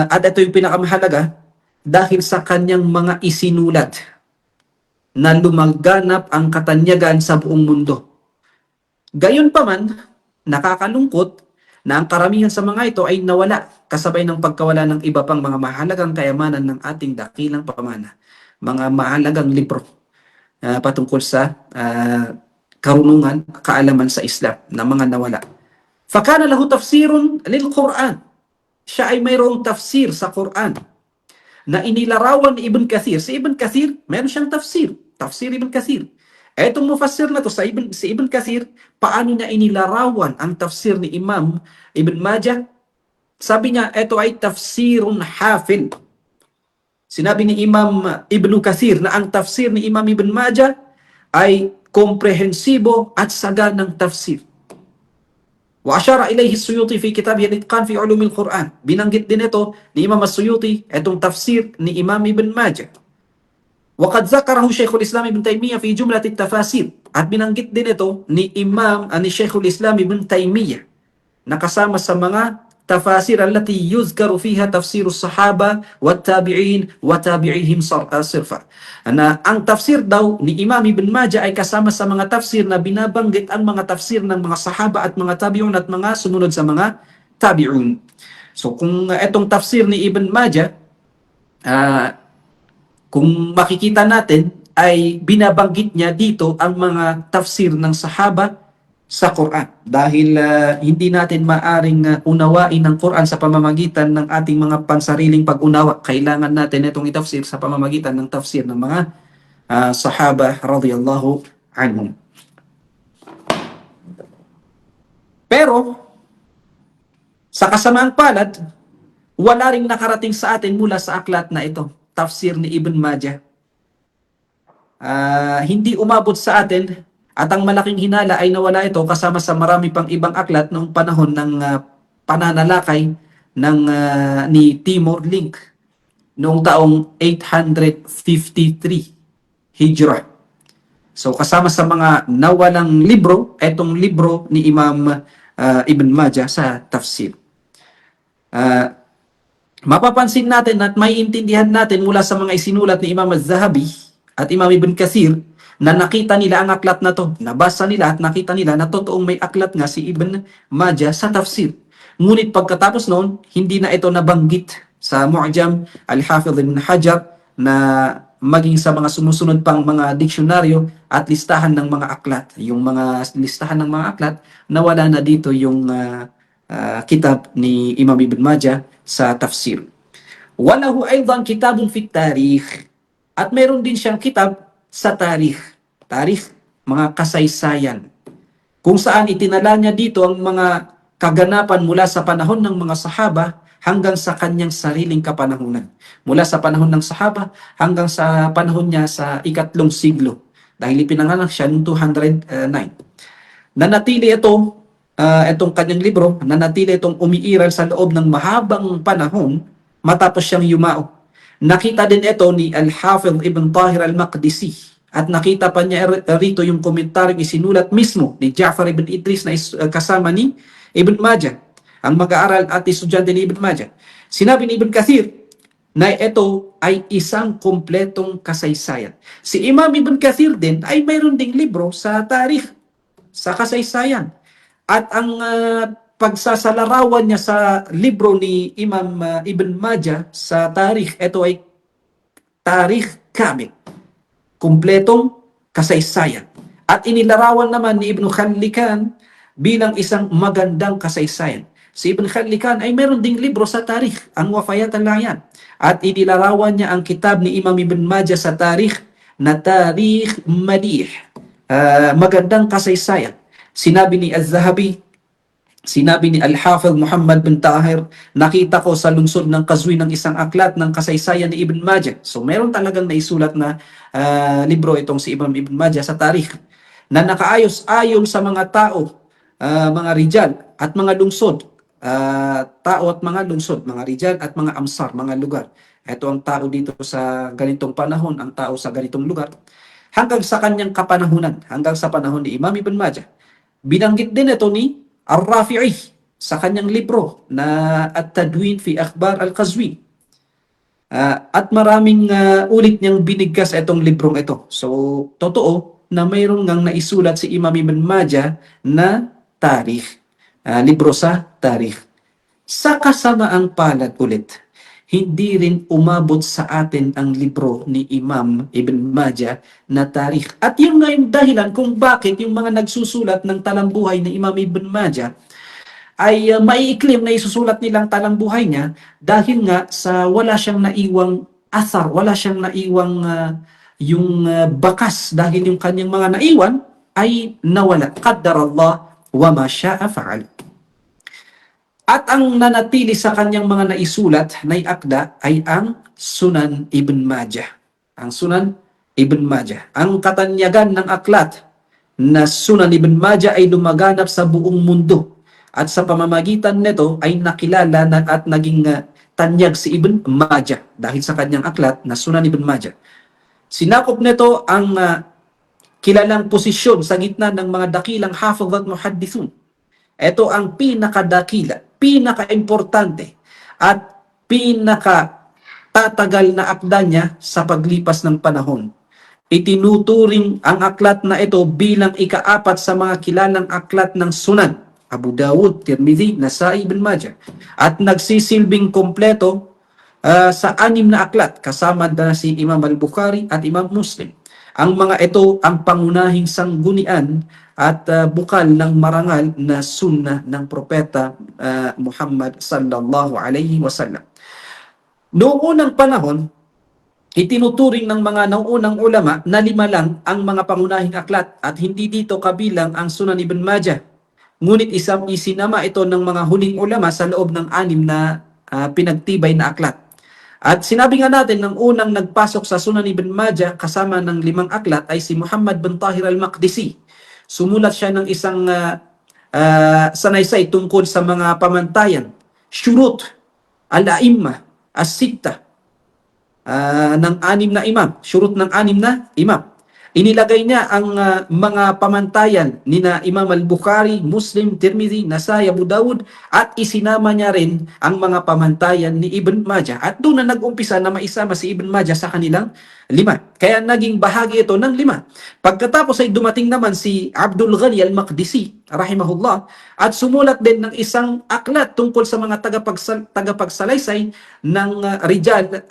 at ito yung pinakamahalaga, dahil sa kanyang mga isinulat na lumaganap ang katanyagan sa buong mundo. Gayunpaman, nakakalungkot na ang karamihan sa mga ito ay nawala kasabay ng pagkawala ng iba pang mga mahalagang kayamanan ng ating dakilang pamana. Mga mahalagang libro patungkol sa karunungan, kaalaman sa Islam na mga nawala. Fakana lahu tafsirun lil Quran. Siya ay mayroong tafsir sa Quran na inilarawan ni Ibn Kathir. Si Ibn Kathir, meron siyang tafsir. Tafsir Ibn Kathir. Etong mufassir na to si Ibn Kathir, paano niya inilarawan ang tafsir ni Imam Ibn Majah? Sabi niya, ito ay tafsirun hafil. Sinabi ni Imam Ibn Kathir na ang tafsir ni Imam Ibn Majah ay komprehensibo at saganang tafsir. Wa asyara ilayhi Suyuti fi kitabih al-Itqan fi ulumil Quran. Binanggit din ito ni Imam As-Suyuti, itong tafsir ni Imam Ibn Majah. Waqad zakarahu Shaykhul Islam Ibn Taymiyyah fi jumlatit tafasir. At binanggit din ito ni Shaykhul Islam Ibn Taymiyyah na kasama sa mga tafasir allati yuzkaru fiha tafsirus sahaba wat tabi'in wa tabi'ihim sirfa. Ang tafsir daw ni Imam Ibn Majah ay kasama sa mga tafsir na binabanggit ang mga tafsir ng mga sahaba at mga tabi'un at mga sumunod sa mga tabi'un. So kung itong tafsir ni Ibn Majah, kung makikita natin, ay binabanggit niya dito ang mga tafsir ng sahaba sa Quran. Dahil hindi natin maaring unawain ang Quran sa pamamagitan ng ating mga pansariling pag-unawa. Kailangan natin itong itafsir sa pamamagitan ng tafsir ng mga sahaba radhiyallahu anhum. Pero, sa kasamaang palad, wala ring nakarating sa atin mula sa aklat na ito. Tafsir ni Ibn Majah. Hindi umabot sa atin at ang malaking hinala ay nawala ito kasama sa marami pang ibang aklat noong panahon ng pananalakay ni Timor Link noong taong 853 Hijrah. So kasama sa mga nawalang libro, itong libro ni Imam Ibn Majah sa tafsir. Mapapansin natin at may intindihan natin mula sa mga isinulat ni Imam Az-Zahabi at Imam Ibn Kathir na nakita nila ang aklat na to. Nabasa nila at nakita nila na totoong may aklat nga si Ibn Majah sa tafsir. Ngunit pagkatapos noon, hindi na ito nabanggit sa Mu'jam al-Hafidh Ibn Hajar na maging sa mga sumusunod pang mga diksyonaryo at listahan ng mga aklat. Yung mga listahan ng mga aklat, nawala na dito yung kitab ni Imam Ibn Majah sa tafsir. Walahu aydan kitabun fit tarikh. At meron din siyang kitab sa tarikh. Tarikh, mga kasaysayan. Kung saan itinala niya dito ang mga kaganapan mula sa panahon ng mga sahaba hanggang sa kanyang sariling kapanahunan. Mula sa panahon ng sahaba hanggang sa panahon niya sa ikatlong siglo. Dahil ipinanganak siya noong 209. Nanatili itong kanyang libro, nanatili itong umiiral sa loob ng mahabang panahon matapos siyang yumao. Nakita din ito ni Al-Hafidh Ibn Tahir Al-Maqdisi at nakita pa niya rito yung komentaryong isinulat mismo ni Ja'far Ibn Idris na kasama ni Ibn Majah, ang mag-aaral at estudyante ni Ibn Majah. Sinabi ni Ibn Kathir na ito ay isang kompletong kasaysayan. Si Imam Ibn Kathir din ay mayroon ding libro sa tarikh, sa kasaysayan. At ang pagsasalarawan niya sa libro ni Imam Ibn Majah sa tarikh, ito ay tarikh kamil, kumpletong kasaysayan. At inilarawan naman ni Ibn Khallikan bilang isang magandang kasaysayan. Si Ibn Khallikan ay meron ding libro sa tarikh, ang Wafayat al-Layan. At inilarawan niya ang kitab ni Imam Ibn Majah sa tarikh na Tarikh Madih, magandang kasaysayan. Sinabi ni Az-Zahabi, sinabi ni Al-Hafidh Muhammad bin Tahir, nakita ko sa lungsod ng Qazwin ng isang aklat ng kasaysayan ni Ibn Majah. So meron talagang naisulat na libro itong si Imam Ibn Majah sa tarikh na nakaayos-ayon sa mga tao, mga rijal at mga lungsod. Tao at mga lungsod, mga rijal at mga amsar, mga lugar. Ito ang tao dito sa ganitong panahon, ang tao sa ganitong lugar. Hanggang sa kanyang kapanahunan, hanggang sa panahon ni Imam Ibn Majah. Binanggit din ito ni Ar-Rafi'i sa kanyang libro na At-Tadwin fi Akhbar Al-Qazwin. At maraming ulit niyang binigkas itong librong ito. So, totoo na mayroon ngang naisulat si Imam Ibn Majah na tarikh, libro sa tarikh. Sa kasamaang palad ulit, hindi rin umabot sa atin ang libro ni Imam Ibn Majah na tarikh. At yun nga yung dahilan kung bakit yung mga nagsusulat ng talambuhay ni Imam Ibn Majah ay maiiklim na isusulat nilang talambuhay niya dahil nga sa wala siyang naiwang athar, wala siyang naiwang bakas dahil yung kanyang mga naiwan ay nawala. Qaddarallah wa ma sya'a fa'al. At ang nanatili sa kanyang mga naisulat na akda ay ang Sunan Ibn Majah. Ang Sunan Ibn Majah. Ang katanyagan ng aklat na Sunan Ibn Majah ay lumaganap sa buong mundo. At sa pamamagitan nito ay nakilala na at naging tanyag si Ibn Majah dahil sa kanyang aklat na Sunan Ibn Majah. Sinakop nito ang kilalang posisyon sa gitna ng mga dakilang hafidh at muhaddithun. Ito ang pinakadakila, pinaka-importante at pinaka-tatagal na akda niya sa paglipas ng panahon. Itinuturing ang aklat na ito bilang ika-4 sa mga kilalang aklat ng Sunan, Abu Dawud, Tirmidhi, Nasa'i, Ibn Majah. At nagsisilbing kompleto sa 6 na aklat, kasama na si Imam Al-Bukhari at Imam Muslim. Ang mga ito ang pangunahing sanggunian at bukal ng marangal na sunnah ng propeta Muhammad sallallahu alaihi wasallam. Noong unang panahon, itinuturing ng mga nauunang ulama na 5 lang ang mga pangunahing aklat at hindi dito kabilang ang Sunan Ibn Majah. Ngunit isinama ito ng mga huling ulama sa loob ng 6 na pinagtibay na aklat. At sinabi nga natin ng unang nagpasok sa Sunan Ibn Majah kasama ng 5 aklat ay si Muhammad bin Tahir Al-Maqdisi. Sumulat siya ng isang sanaysay tungkol sa mga pamantayan, syurut, al-a'imma, as-sitta, ng 6 na imam, syurut ng 6 na imam. Inilagay niya ang mga pamantayan ni na Imam Al-Bukhari, Muslim, Tirmidhi, Nasai, Abu Dawud at isinama niya rin ang mga pamantayan ni Ibn Majah. At doon na nag-umpisa na maisama si Ibn Majah sa kanilang 5. Kaya naging bahagi ito ng 5. Pagkatapos ay dumating naman si Abdul Ghani Al-Maqdisi, rahimahullah, at sumulat din ng isang aklat tungkol sa mga tagapagsalaysay ng Rijal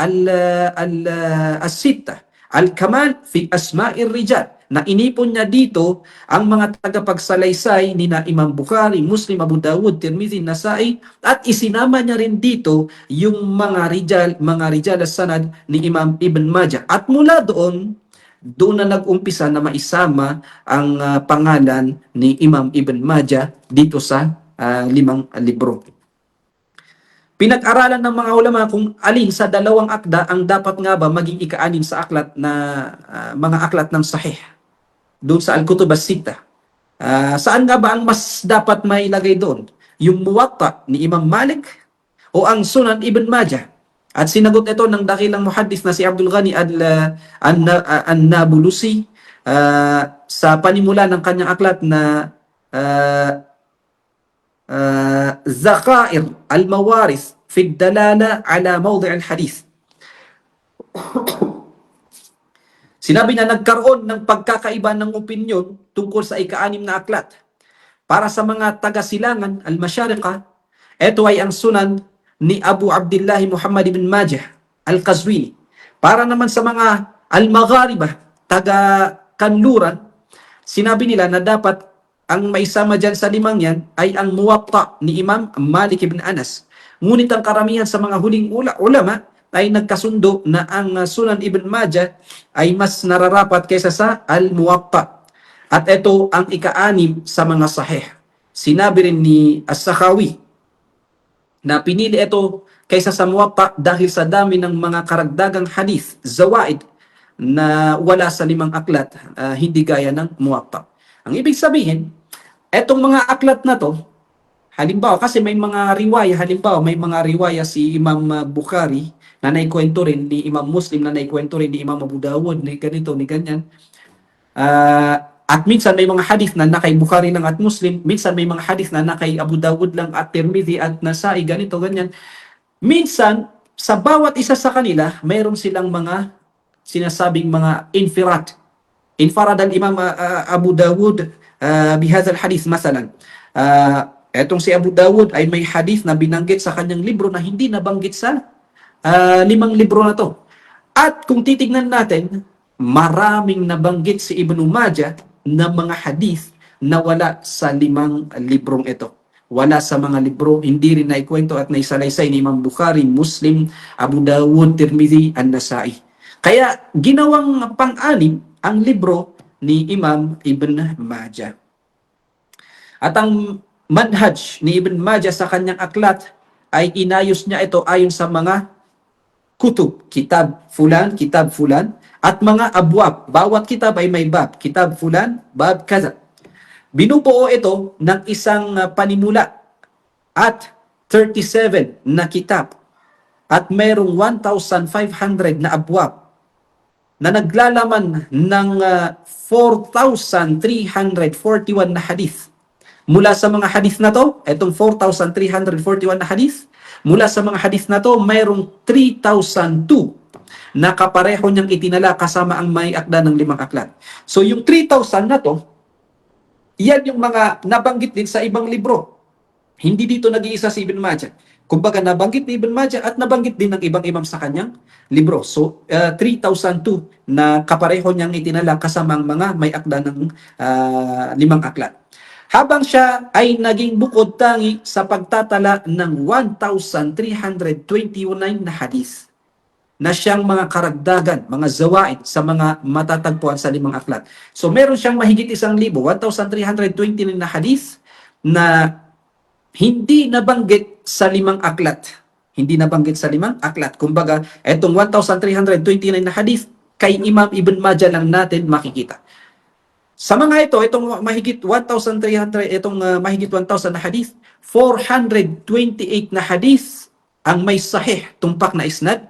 al-Sitta. Al-Kamal fi Asma'ir Rijal, na inipon niya dito ang mga tagapagsalaysay ni na Imam Bukhari, Muslim, Abu Dawud, Tirmidhi, Nasai, at isinama niya rin dito yung mga rijal as-sanad ni Imam Ibn Majah. At mula doon na nag-umpisa na maisama ang pangalan ni Imam Ibn Majah dito sa 5 libro. Pinag-aralan ng mga ulama kung alin sa dalawang akda ang dapat nga ba maging ika-anim sa aklat na mga aklat ng sahih doon sa Al-Kutub as-Sittah. Saan nga ba ang mas dapat mailagay doon? Yung Muwatta ni Imam Malik o ang Sunan Ibn Majah? At sinagot ito ng dakilang muhaddis na si Abdul Ghani An-Nabulusi sa panimula ng kanyang aklat na Zakair al-Mawaris fi dalala ala mawdi' al-hadith. Sinabi na nagkaroon ng pagkakaiba ng opinyon tungkol sa ika-anim na aklat. Para sa mga taga-silangan, al-Masyariqa, ito ay ang sunan ni Abu Abdullah Muhammad ibn Majah al-Qazwini. Para naman sa mga al-Magharibah, taga-kanluran, sinabi nila na dapat ang maisama dyan sa 5 yan ay ang Muwatta ni Imam Malik ibn Anas. Ngunit ang karamihan sa mga huling ulama ay nagkasundo na ang Sunan Ibn Majah ay mas nararapat kaysa sa Al-Muwatta. At ito ang ika-anim sa mga sahih. Sinabi rin ni As-Sakhawi na pinili ito kaysa sa Muwatta dahil sa dami ng mga karagdagang hadith, zawaid, na wala sa 5 aklat, hindi gaya ng Muwatta. Ang ibig sabihin, etong mga aklat na to, halimbawa, kasi may mga riwaya, halimbawa, may mga riwaya si Imam Bukhari na naikwento rin ni Imam Muslim, na naikwento rin ni Imam Abu Dawud, ni ganito, ni ganyan. At minsan may mga hadith na nakay Bukhari lang at Muslim, minsan may mga hadith na nakay Abu Dawud lang at Tirmidhi at Nasai, ganito, ganyan. Minsan, sa bawat isa sa kanila, mayroon silang mga sinasabing mga infirat. Infarad al-Imam Abu Dawud bihadha al-hadith masalan. Etong si Abu Dawud ay may hadith na binanggit sa kanyang libro na hindi nabanggit sa 5 libro na to. At kung titignan natin, maraming nabanggit si Ibn Majah na mga hadith na wala sa 5 librong ito. Wala sa mga libro, hindi rin naikwento at naisalaysay ni Imam Bukhari, Muslim, Abu Dawud, Tirmidhi, An-Nasai. Kaya ginawang pang-anim ang libro ni Imam Ibn Majah. At ang manhaj ni Ibn Majah sa kanyang aklat ay inayos niya ito ayon sa mga kutub, kitab fulan, at mga abwab. Bawat kitab ay may bab. Kitab fulan, bab kaza. Binubuo ito ng isang panimula at 37 na kitab at mayroong 1,500 na abwab na naglalaman ng 4,341 na hadith. Mula sa mga hadith na to, itong 4,341 na hadith, mula sa mga hadith na to, mayroong 3,002 na kapareho niyang itinala kasama ang may akda ng 5 aklat. So yung 3,000 na to, yan yung mga nabanggit din sa ibang libro. Hindi dito nag-iisa si Ibn Majah. Kumbaga nabanggit ni Ibn Majah at nabanggit din ng ibang imam sa kanyang libro. So 3,002 na kapareho niyang itinala kasama ang mga may akda ng 5 aklat. Habang siya ay naging bukod tangi sa pagtatala ng 1,329 na hadith na siyang mga karagdagan, mga zawaid sa mga matatagpuan sa 5 aklat. So meron siyang mahigit 1,000, 1,329 na hadith na hindi nabanggit sa 5 aklat. Hindi nabanggit sa 5 aklat. Kumbaga, etong 1,329 na hadith, kay Imam Ibn Majah lang natin makikita. Sa mga ito, itong mahigit 1,300, itong mahigit 1,000 na hadith, 428 na hadith ang may sahih, tumpak na isnad.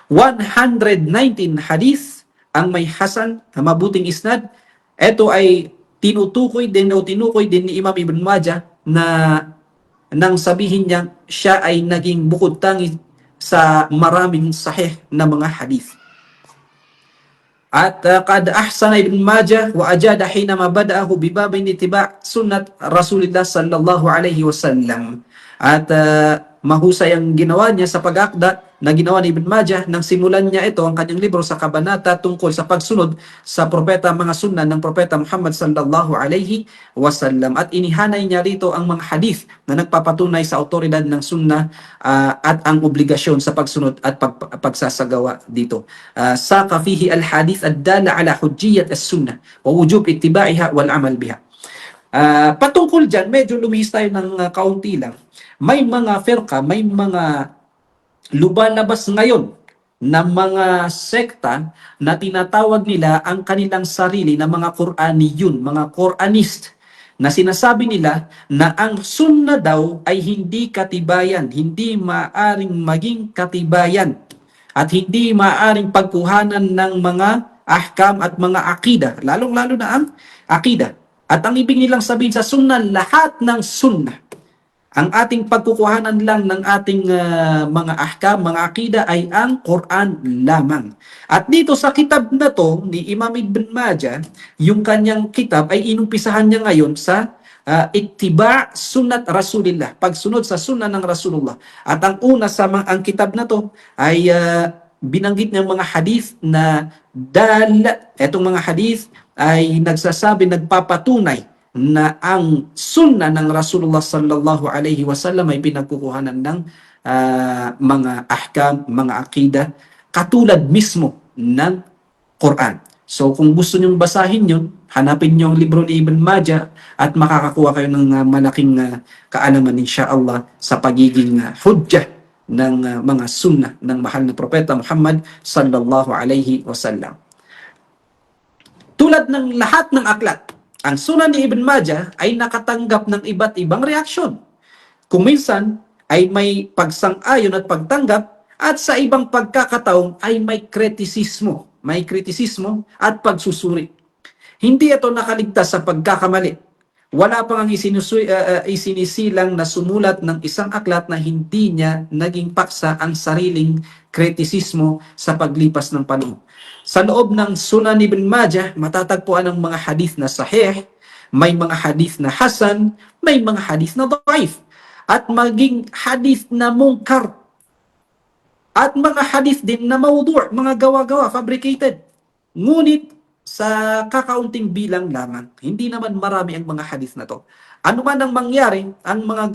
119 hadith ang may hasan, mabuting isnad. Ito ay tinutukoy din ni Imam Ibn Majah na nang sabihin niya siya ay naging bukod tangi sa maraming sahih na mga hadith. At qad ahsana Ibn Majah wa ajada hina ma bada'ahu bi babin ittiba' sunnat Rasulullah sallallahu alaihi wasallam. At mahusay ang ginawa niya sa pag-akda na ginawa ni Ibn Majah nang simulan niya ito, ang kanyang libro sa kabanata tungkol sa pagsunod sa propeta, mga sunna ng propeta Muhammad sallallahu alaihi wasallam. At inihanay niya rito ang mga hadith na nagpapatunay sa autoridad ng sunna at ang obligasyon sa pagsunod at pagsasagawa dito. Saqa fihi al-hadith ad-dala ala hujjiyat as-sunnah wa wujub ittiba'iha wal amal biha. Patungkol dyan, medyo lumihis tayo ng kaunti lang. May mga firqa, may mga lumalabas ngayon na mga sekta na tinatawag nila ang kanilang sarili na mga Quraniyun, mga Quranist, na sinasabi nila na ang sunna daw ay hindi katibayan, hindi maaring maging katibayan, at hindi maaring pagkuhanan ng mga ahkam at mga akida, lalong-lalo na ang akida. At ang ibig nilang sabihin sa sunna, lahat ng sunna, ang ating pagkukuhanan lang ng ating mga ahkam, mga akida ay ang Quran lamang. At dito sa kitab na to ni Imam Ibn Majah, yung kanyang kitab ay inumpisahan niya ngayon sa ittiba sunnat Rasulillah, pagsunod sa sunna ng Rasulullah. At ang una sa ang kitab na to ay binanggit ng mga hadith na etong mga hadith ay nagsasabi, nagpapatunay na ang sunna ng Rasulullah sallallahu alaihi wasallam ay pinagkukuhanan ng mga ahkam, mga akida, katulad mismo ng Quran. So kung gusto nyong basahin yun, hanapin nyo ang libro ni Ibn Majah at makakakuha kayo ng malaking kaalaman insyaallah sa pagiging hujjah ng mga sunna ng mahal na propeta Muhammad sallallahu alaihi wasallam. Tulad ng lahat ng aklat, ang sunan ni Ibn Majah ay nakatanggap ng iba't ibang reaksyon. Kung minsan ay may pagsang-ayon at pagtanggap, at sa ibang pagkakataon ay may kritisismo at pagsusuri. Hindi ito nakaligtas sa pagkakamali. Wala pang ang isinisilang na sumulat ng isang aklat na hindi niya naging paksa ang sariling kritisismo sa paglipas ng panahon. Sa loob ng Sunan Ibn Majah, matatagpuan ang mga hadith na sahih, may mga hadith na hasan, may mga hadith na daif, at maging hadith na munkar, at mga hadith din na mawdu', mga gawa-gawa, fabricated. Ngunit sa kakaunting bilang lamang, hindi naman marami ang mga hadith na to. Ano man ang mangyari, ang mga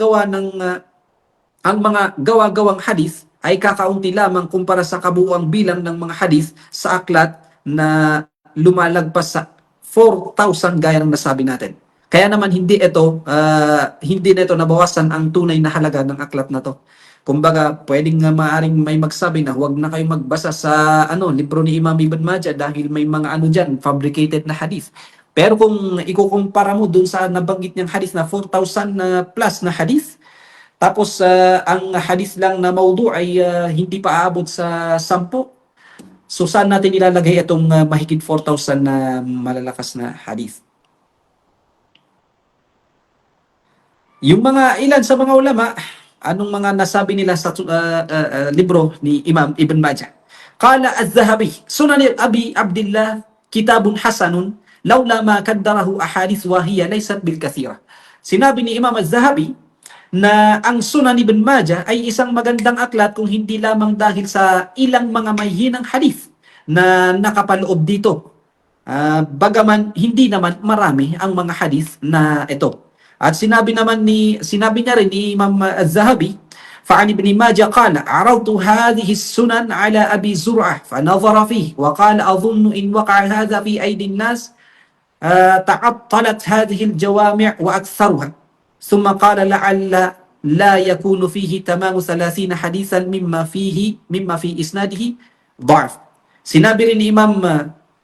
gawa-gawang hadith ay kakaunti lamang kumpara sa kabuuang bilang ng mga hadith sa aklat na lumalagpas sa 4,000 gaya ng nasabi natin. Kaya naman hindi na ito nabawasan ang tunay na halaga ng aklat na to. Kumbaga, pwedeng maaring may magsabi na huwag na kayo magbasa sa libro ni Imam Ibn Majah dahil may mga fabricated na hadith. Pero kung ikukumpara mo dun sa nabanggit niyang hadith na 4,000 plus na hadith, tapos ang hadith lang na mawdu ay hindi pa aabot sa 10. So saan natin ilalagay itong mahigit 4,000 na malalakas na hadith? Yung mga ilan sa mga ulama, anong mga nasabi nila sa libro ni Imam Ibn Majah? Qala az-Zahabi, Sunan Abi Abdullah, kitabun hasanun, lawla ma kaddarahu ahadith wa hiya laysat bil kathira. Sinabi ni Imam az-Zahabi na ang Sunan Ibn Majah ay isang magandang aklat kung hindi lamang dahil sa ilang mga mahihinang hadith na nakapaloob dito. Bagaman hindi naman marami ang mga hadith na ito. At sinabi niya rin ni Imam az-Zahabi, فعن ابن ماجه قال عرضت هذه السنن على أبي زرعة فنظر فيه وقال أظن إن وقع هذا في أيدي الناس تعطلت هذه الجوامع وأكثرها ثم قال لعل لا يكون فيه تمام 30 حديثا مما في إسناده ضعف. Sinabi rin ni Imam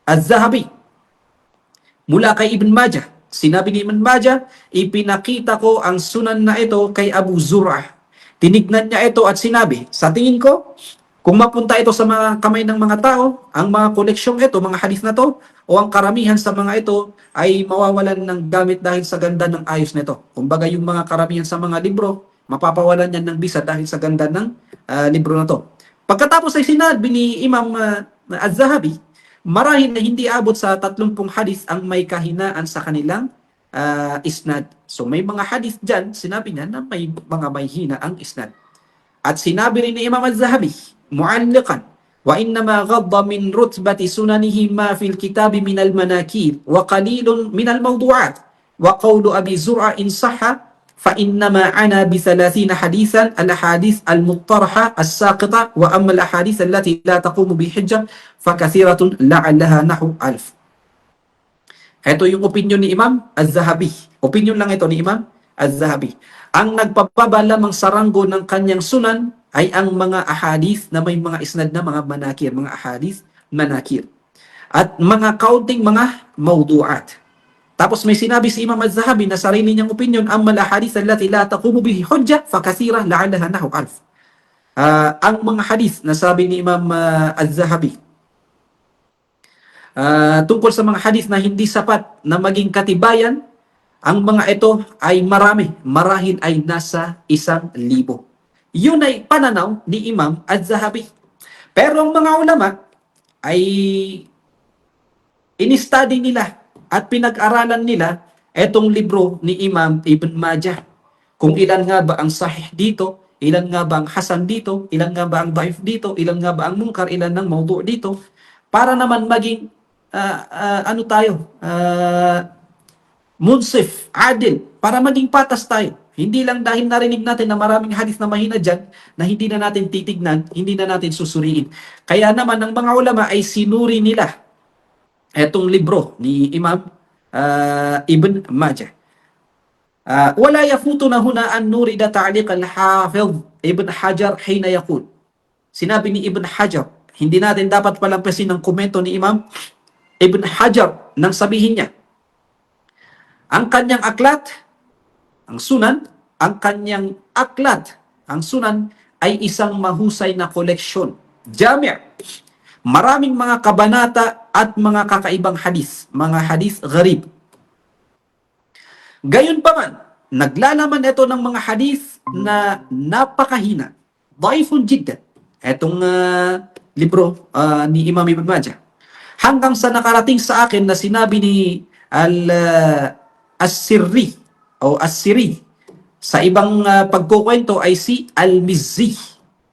az-Zahabi mula kay Ibn Majah, sinabi ni Ibn Majah, ipinakita ko ang sunan na ito kay Abu Zur'ah. Tinignan niya ito at sinabi, sa tingin ko, kung mapunta ito sa mga kamay ng mga tao, ang mga koleksyong ito, mga hadith na to, o ang karamihan sa mga ito, ay mawawalan ng gamit dahil sa ganda ng ayos nito. Kumbaga yung mga karamihan sa mga libro, mapapawalan yan ng bisa dahil sa ganda ng libro na to. Pagkatapos ay sinabi ni Imam az-Zahabi, marahil na hindi abot sa 30 hadith ang may kahinaan sa kanilang isnad. So may mga hadith dyan, sinabi niya na may mga may hina ang isnad. At sinabi rin ni Imam az-Zahabi معلقا وإنما غض من رتبة سننه ما في الكتاب من المناكير وقليل من الموضوعات وقول أبي زرع إن صح فإنما عنا ب30 حديثا الأحاديث المطرحة الساقطة وأما الأحاديث التي لا تقوم بحجة فكثيرة لعلها نحو 1000. Ito yung opinion ni Imam Az-Zahabi. Opinion lang ito ni Imam Az-Zahabi. Ang nagpapaba lamang sa ranggo ng kanyang sunan ay ang mga ahadith na may mga isnad na mga manakir, mga ahadith manakir. At mga kaunting mga mawdu'at. Tapos may sinabi si Imam Az-Zahabi na sarili niyang opinion, amma al-ahadith allati la taqumu bihi hujja fa kathira la'allaha nahu 1000. Ang mga hadith na sabi ni Imam Az-Zahabi tungkol sa mga hadith na hindi sapat na maging katibayan, ang mga ito ay marami, marahil ay nasa 1,000. Yun ay pananaw ni Imam Az-Zahabi. Pero ang mga ulama ay in-study nila at pinag-aralan nila etong libro ni Imam Ibn Majah. Kung ilan nga ba ang sahih dito, ilan nga ba ang hasan dito, ilan nga ba ang daif dito, ilan nga ba ang munkar, ilan ang mawdu' dito, para naman maging munsif, adil, para maging patas tayo. Hindi lang dahil narinig natin na maraming hadith na mahina dyan, na hindi na natin titignan, hindi na natin susuriin. Kaya naman ang mga ulama ay sinuri nila etong libro ni Imam Ibn Majah. Wala yafutuna huna an nurida ta'liq al-Hafiz Ibn Hajar hina yaqul. Sinabi ni Ibn Hajar, hindi natin dapat palampasin ng komento ni Imam Ibn Hajar nang sabihin niya, ang kanyang aklat, ang sunan, ang kanyang aklat, ang sunan ay isang mahusay na koleksyon. Jami'. Maraming mga kabanata at mga kakaibang hadis, mga hadis gharib. Gayunpaman, naglalaman ito ng mga hadis na napakahina. Daifun jiddan. Etong libro ni Imam Ibn Majah. Hanggang sa nakarating sa akin na sinabi ni As-Sirri o As-Siri, sa ibang pagkukwento ay si Al-Mizzi.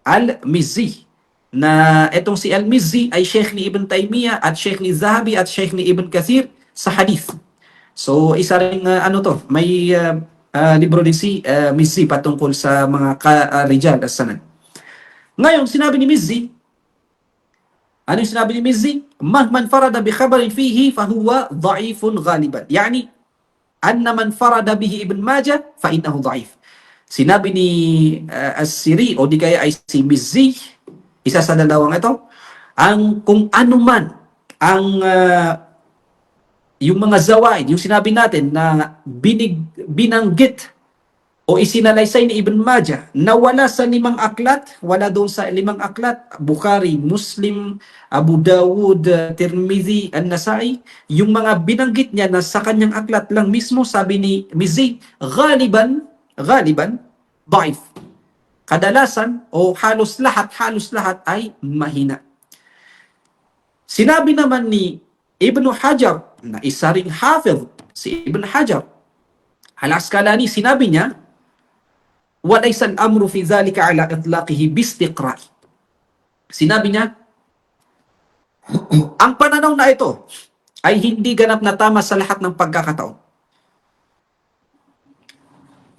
Al-Mizzi. Na itong si Al-Mizzi ay Sheikh ni Ibn Taymiyyah at Sheikh ni Zahabi at Sheikh ni Ibn Kathir sa hadith. So isa ring may libro din si Mizzi patungkol sa mga rijal as-sanad. Ngayon, sinabi ni Mizzi, ano yung sinabi ni Mizzi? Man farada bi khabarin fihi fahuwa dha'ifun ghaliban. Yani, anna man farada bihi Ibn Majah fa innahu dha'if. Sinabi ni As-Siri o di kaya ay si Mizzi, isa sa dalawang ito, ang kung ano man ang yung mga zawaid, yung sinabi natin na binanggit o isinalaysay ni Ibn Majah na wala sa 5 aklat, wala doon sa 5 aklat, Bukhari, Muslim, Abu Dawud, Tirmidhi, An-Nasai, yung mga binanggit niya na sa kanyang aklat lang mismo, sabi ni Mizzi, ghaliban, daif. Kadalasan o halos lahat ay mahina. Sinabi naman ni Ibn Hajar, na isa ring hafiz, si Ibn Hajar Al-Asqalani, sinabi niya, walaysa al-amru fi dhalika ala itlaqihi bistiqra'i. Sinabi niya, ang pananaw na ito ay hindi ganap na tama sa lahat ng pagkakataon.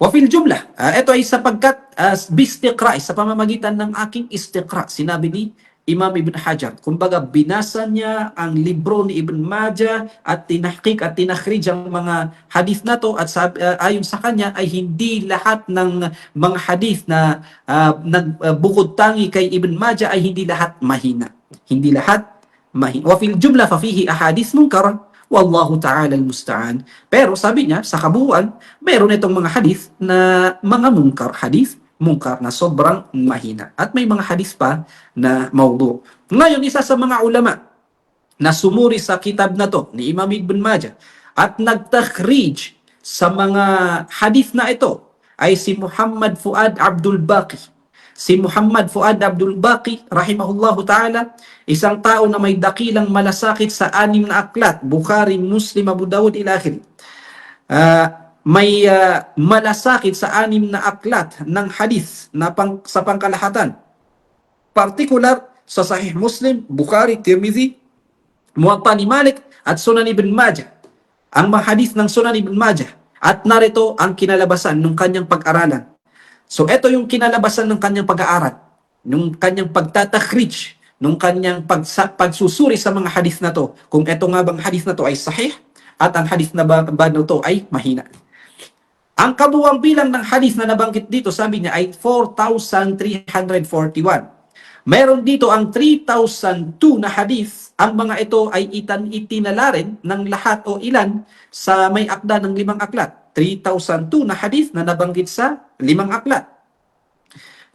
Wa fil jumlah, ito ay sapagkat bistiqra'i, sa pamamagitan ng aking istiqra', sinabi ni Imam Ibn Hajar. Kumbaga, binasa niya ang libro ni Ibn Majah at tinahqiq at tinakhrij ang mga hadith na to, at ayon sa kanya ay hindi lahat ng mga hadith na nagbukod tangi kay Ibn Majah ay hindi lahat mahina. Hindi lahat mahina. Wa fil jumla fa fihi ahadith munkara wallahu ta'ala al-musta'an. Pero sabi niya, sa kabuuan, meron itong mga hadith na mga munkar na sobrang mahina. At may mga hadith pa na mawdu. Ngayon, isa sa mga ulama na sumuri sa kitab na to ni Imam Ibn Majah at nagtakhrij sa mga hadith na ito ay si Muhammad Fuad Abdul Baqi. Si Muhammad Fuad Abdul Baqi, rahimahullahu ta'ala, isang tao na may dakilang malasakit sa 6 na aklat, Bukhari, Muslim, Abu Dawud, ilakhiri. May malasakit sa 6 na aklat ng hadith na sa pangkalahatan. Particular sa Sahih Muslim, Bukhari, Tirmidhi, Muwatta ni Malik at Sunan Ibn Majah. Ang mga hadith ng Sunan Ibn Majah. At narito ang kinalabasan ng kanyang pag-aralan. So ito yung kinalabasan ng kanyang pag-aaral, ng kanyang pagtatakhrij, ng kanyang pagsusuri sa mga hadith na to. Kung ito nga bang hadith na to ay sahih at ang hadith na ba na to ay mahina. Ang kabuuang bilang ng hadith na nabanggit dito, sabi niya ay 4,341. Meron dito ang 3,002 na hadith. Ang mga ito ay itinala rin ng lahat o ilan sa may akda ng 5 aklat. 3,002 na hadith na nabanggit sa 5 aklat.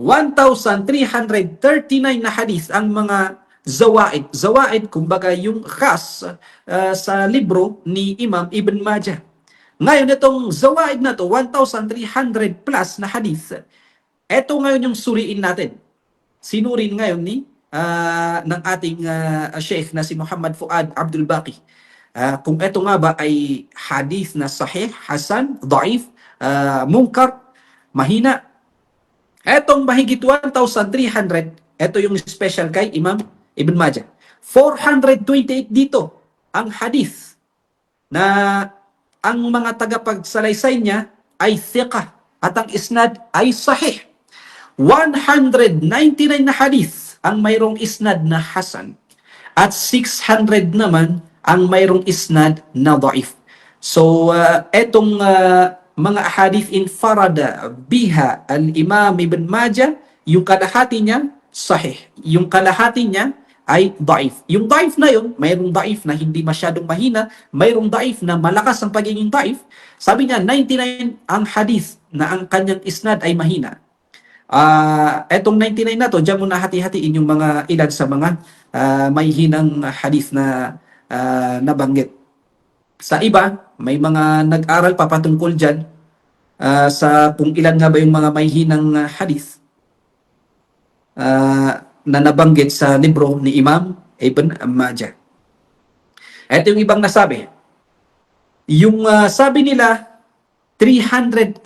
1,339 na hadith ang mga zawaid. Zawaid, kumbaga yung khas sa libro ni Imam Ibn Majah. Ngayon, itong zawaid na to, 1,300 plus na hadith, ito ngayon yung suriin natin. Sinurin ngayon ng ating sheikh na si Muhammad Fuad Abdul Baqi. Kung ito nga ba ay hadith na sahih, hasan, daif, munkar, mahina. Etong mahigit 1,300, ito yung special kay Imam Ibn Majah. 428 dito ang hadith na ang mga tagapagsalaysay niya ay thiqah at ang isnad ay sahih. 199 na hadith ang mayroong isnad na hasan at 600 naman ang mayroong isnad na daif. So etong mga hadith infarada biha al-Imam Ibn Majah, yung kalahati niya sahih, yung kalahati niya ay daif. Yung daif na yun, mayroong daif na hindi masyadong mahina, mayroong daif na malakas ang pagiging daif. Sabi niya 99 ang hadith na ang kanyang isnad ay mahina. Etong 99 na to, diyan mo na hati-hatiin yung mga ilan sa mga may hinang hadith na nabanggit. Sa iba, may mga nag-aral pa patungkol dyan sa kung ilan nga ba yung mga may hinang hadith na nabanggit sa libro ni Imam Ibn Majah. Ito yung ibang nasabi. Yung sabi nila 384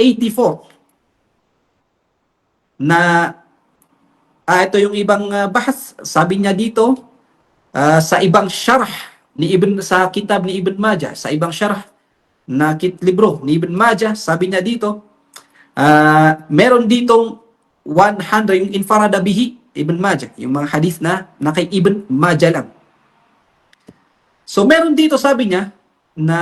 na ito yung ibang bahas. Sabi niya dito sa ibang syarh ni sa kitab ni Ibn Majah, sa ibang syarh na libro ni Ibn Majah, sabi niya dito meron ditong 100 yung infarada bihi Ibn Majah, yung mga hadith na kay Ibn Majah lang. So meron dito sabi niya na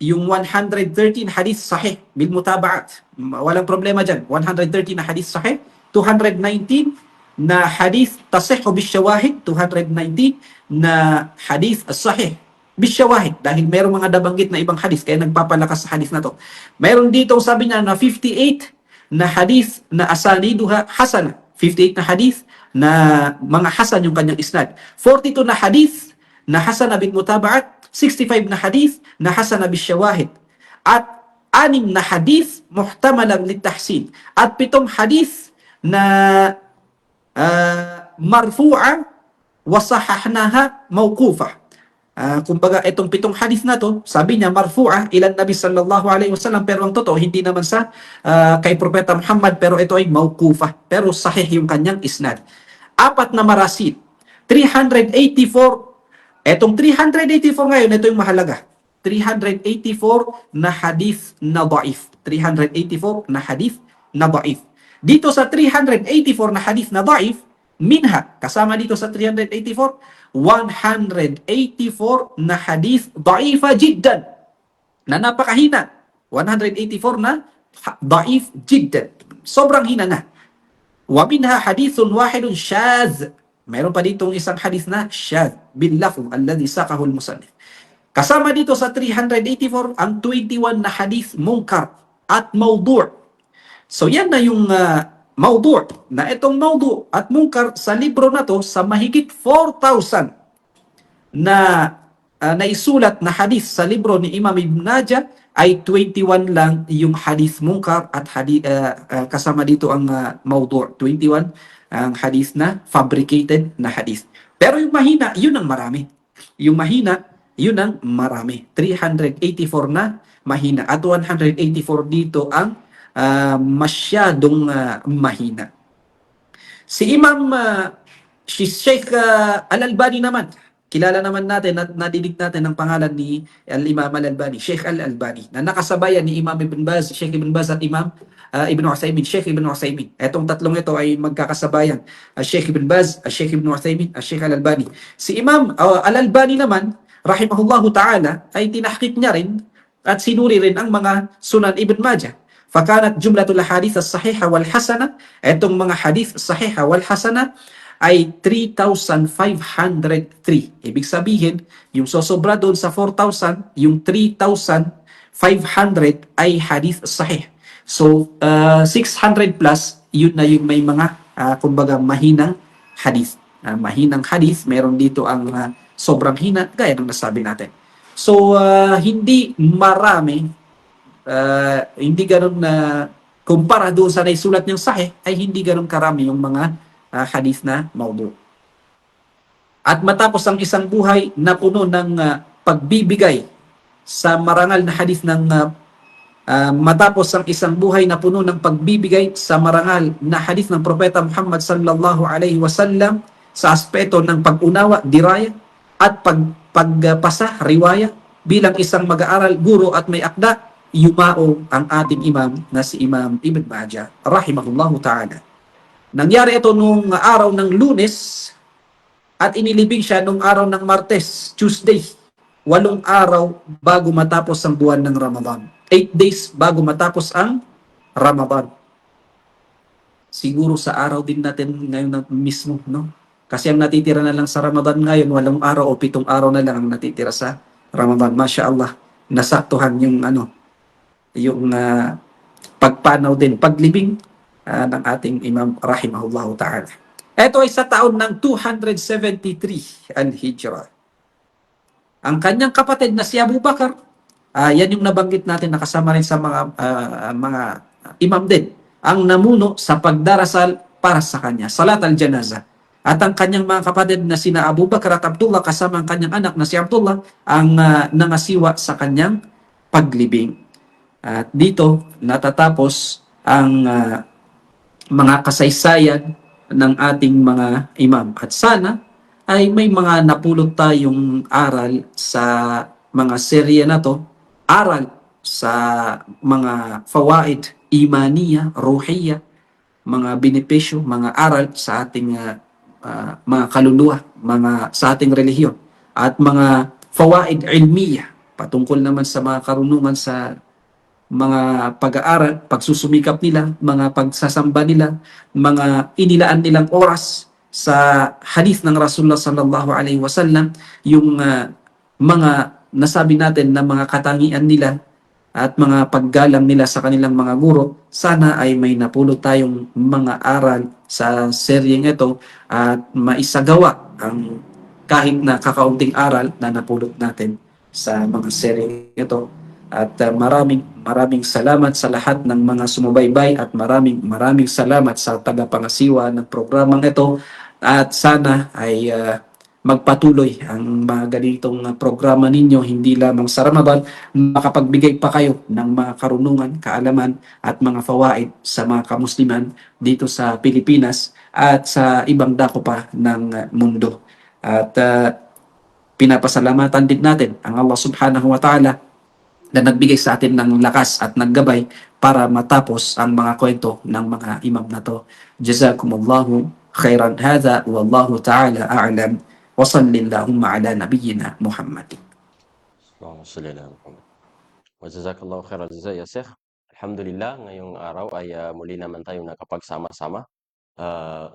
yung 113 hadith sahih bil mutaba'at. Walang problema dyan. 113 na hadith sahih. 219 na hadith tasih bis syawahid. 219 na hadith sahih bis syawahid. Dahil mayroong mga nabanggit na ibang hadith, kaya nagpapalakas sa hadith na to. Mayroon dito sabi niya na 58 na hadith na asaniduha hasana. 58 na hadith na mga hasan yung kanyang isnad. 42 na hadith na hasana bil mutaba'at. 65 na hadith na hasana bis syawahid. At 6 na hadith muhtamalan litahsin. At 7 hadith na marfu'a wa sahahnaha mawqufah. Kumbaga itong 7 hadith na to, sabi niya marfu'a ilan Nabi sallallahu alaihi wasallam, pero ang totoo hindi naman sa kay Propeta Muhammad, pero ito ay mawqufah, pero sahih yung kanyang isnad. 4 na marasid. 384. Etong 384 ngayon, ito yung mahalaga. 384 na hadith na daif. 384 na hadith na daif. Dito sa 384 na hadith na daif, minha, kasama dito sa 384, 184 na hadith daifa jiddan, na napakahina. 184 na daif jiddan. Sobrang hina na. Wa minha hadithun wahidun shadh. Mayroon pa ditong isang hadith na shadh bil lafz alladhi saqahu al-musannif. Kasama dito sa 384 ang 21 na hadith munkar at mawdu'. So yan na yung mawdu', na itong mawdu' at munkar sa libro na to, sa mahigit 4,000 na naisulat na hadith sa libro ni Imam Ibn Majah, ay 21 lang yung hadith munkar at hadith, kasama dito ang mawdu'. 21 ang hadith na fabricated na hadith. Pero yung mahina, yun ang marami. Yung mahina, yun ang marami. 384 na mahina. At 184 dito ang masyadong mahina. Si Imam, si Sheikh Al-Albani naman, kilala naman natin at nadinig natin ang pangalan ni Al-Imam Al-Albani, Sheikh Al-Albani, na nakasabayan ni Imam Ibn Baz, Sheikh Ibn Baz at Imam Ibn Uthaymin, Sheikh Ibn Uthaymin. Etong tatlong ito ay magkakasabayan, Sheikh Ibn Baz, Sheikh Ibn Uthaymin, Sheikh Al-Albani. Si Imam Al-Albani naman, rahimahullahu ta'ala, ay tinahqiq niya rin at sinuri rin ang mga Sunan Ibn Majah. Fakanat jumlatul hadith as-sahiha wal hasana, etong mga hadith sahiha wal hasana ay 3,503. Ibig sabihin, yung sosobra doon sa 4,000, yung 3,500 ay hadith sahih. So, 600 plus, yun na yung may mga, kumbaga, mahinang hadith. Mahinang hadith, meron dito ang sobrang hina, gaya ng nasabi natin. So, hindi marami, hindi ganun na kumpara doon sa naisulat niyang sahih, ay hindi ganun karami yung mga hadith na maudu. At matapos ang isang buhay na puno ng pagbibigay sa marangal na hadith ng matapos ang isang buhay na puno ng pagbibigay sa marangal na hadith ng Propeta Muhammad sallallahu alaihi wasallam sa aspeto ng pag-unawa, diraya, at pagpasa, riwaya, bilang isang mag-aaral, guro at may akda, yumao ang ating imam na si Imam Ibn Majah, rahimahullahu ta'ala. Nangyari ito nung araw ng Lunes at inilibing siya nung araw ng Martes, Tuesday, 8 araw bago matapos ang buwan ng Ramadan. 8 days bago matapos ang Ramadan. Siguro sa araw din natin ngayon mismo, no? Kasi ang natitira na lang sa Ramadan ngayon, 8 araw o 7 araw na lang ang natitira sa Ramadan. Masya Allah, nasaktuhan yung pagpanaw din, paglibing ng ating Imam rahimahullahu ta'ala. Ito ay sa taon ng 273 al-Hijra. Ang kanyang kapatid na si Abu Bakar, yan yung nabanggit natin, nakasama rin sa mga imam din, ang namuno sa pagdarasal para sa kanya, salat al-janaza. At ang kanyang mga kapatid na sina Abu Bakar at Abdullah, kasama ang kanyang anak na si Abdullah, ang nangasiwa sa kanyang paglibing. At dito natatapos ang mga kasaysayan ng ating mga imam. At sana ay may mga napulot tayong aral sa mga serye na to, aral sa mga fawaid, imaniya, ruhiya, mga benepisyo, mga aral sa ating mga kaluluwa, sa ating relihiyon, at mga fawaid ilmiya, patungkol naman sa mga karunungan sa mga pag-aaral, pagsusumikap nila, mga pagsasamba nila, mga inilaan nilang oras sa hadith ng Rasulullah sallallahu alaihi wasallam, yung mga nasabi natin na mga katangian nila at mga paggalang nila sa kanilang mga guro. Sana ay may napulot tayong mga aral sa seryeng ito at maisagawa ang kahit na kakaunting aral na napulot natin sa mga seryeng ito. At maraming salamat sa lahat ng mga sumubaybay at maraming salamat sa tagapangasiwa ng programang ito. At sana ay magpatuloy ang mga ganitong programa ninyo, hindi lamang sa Ramadan, makapagbigay pa kayo ng mga karunungan, kaalaman at mga fawaid sa mga kamusliman dito sa Pilipinas at sa ibang dako pa ng mundo. At pinapasalamatan din natin ang Allah subhanahu wa ta'ala na nagbigay sa atin ng lakas at naggabay para matapos ang mga kwento ng mga imam na to. Jazakumullahu khairan hadha wallahu ta'ala a'lam wa sallillahumma ala nabiyyina Muhammadin. Allahumma salli ala Muhammad. Wa jazakallahu khairal jazaa ya Sheikh. Alhamdulillah, ngayong araw ay muli naman tayong nakapagsama-sama.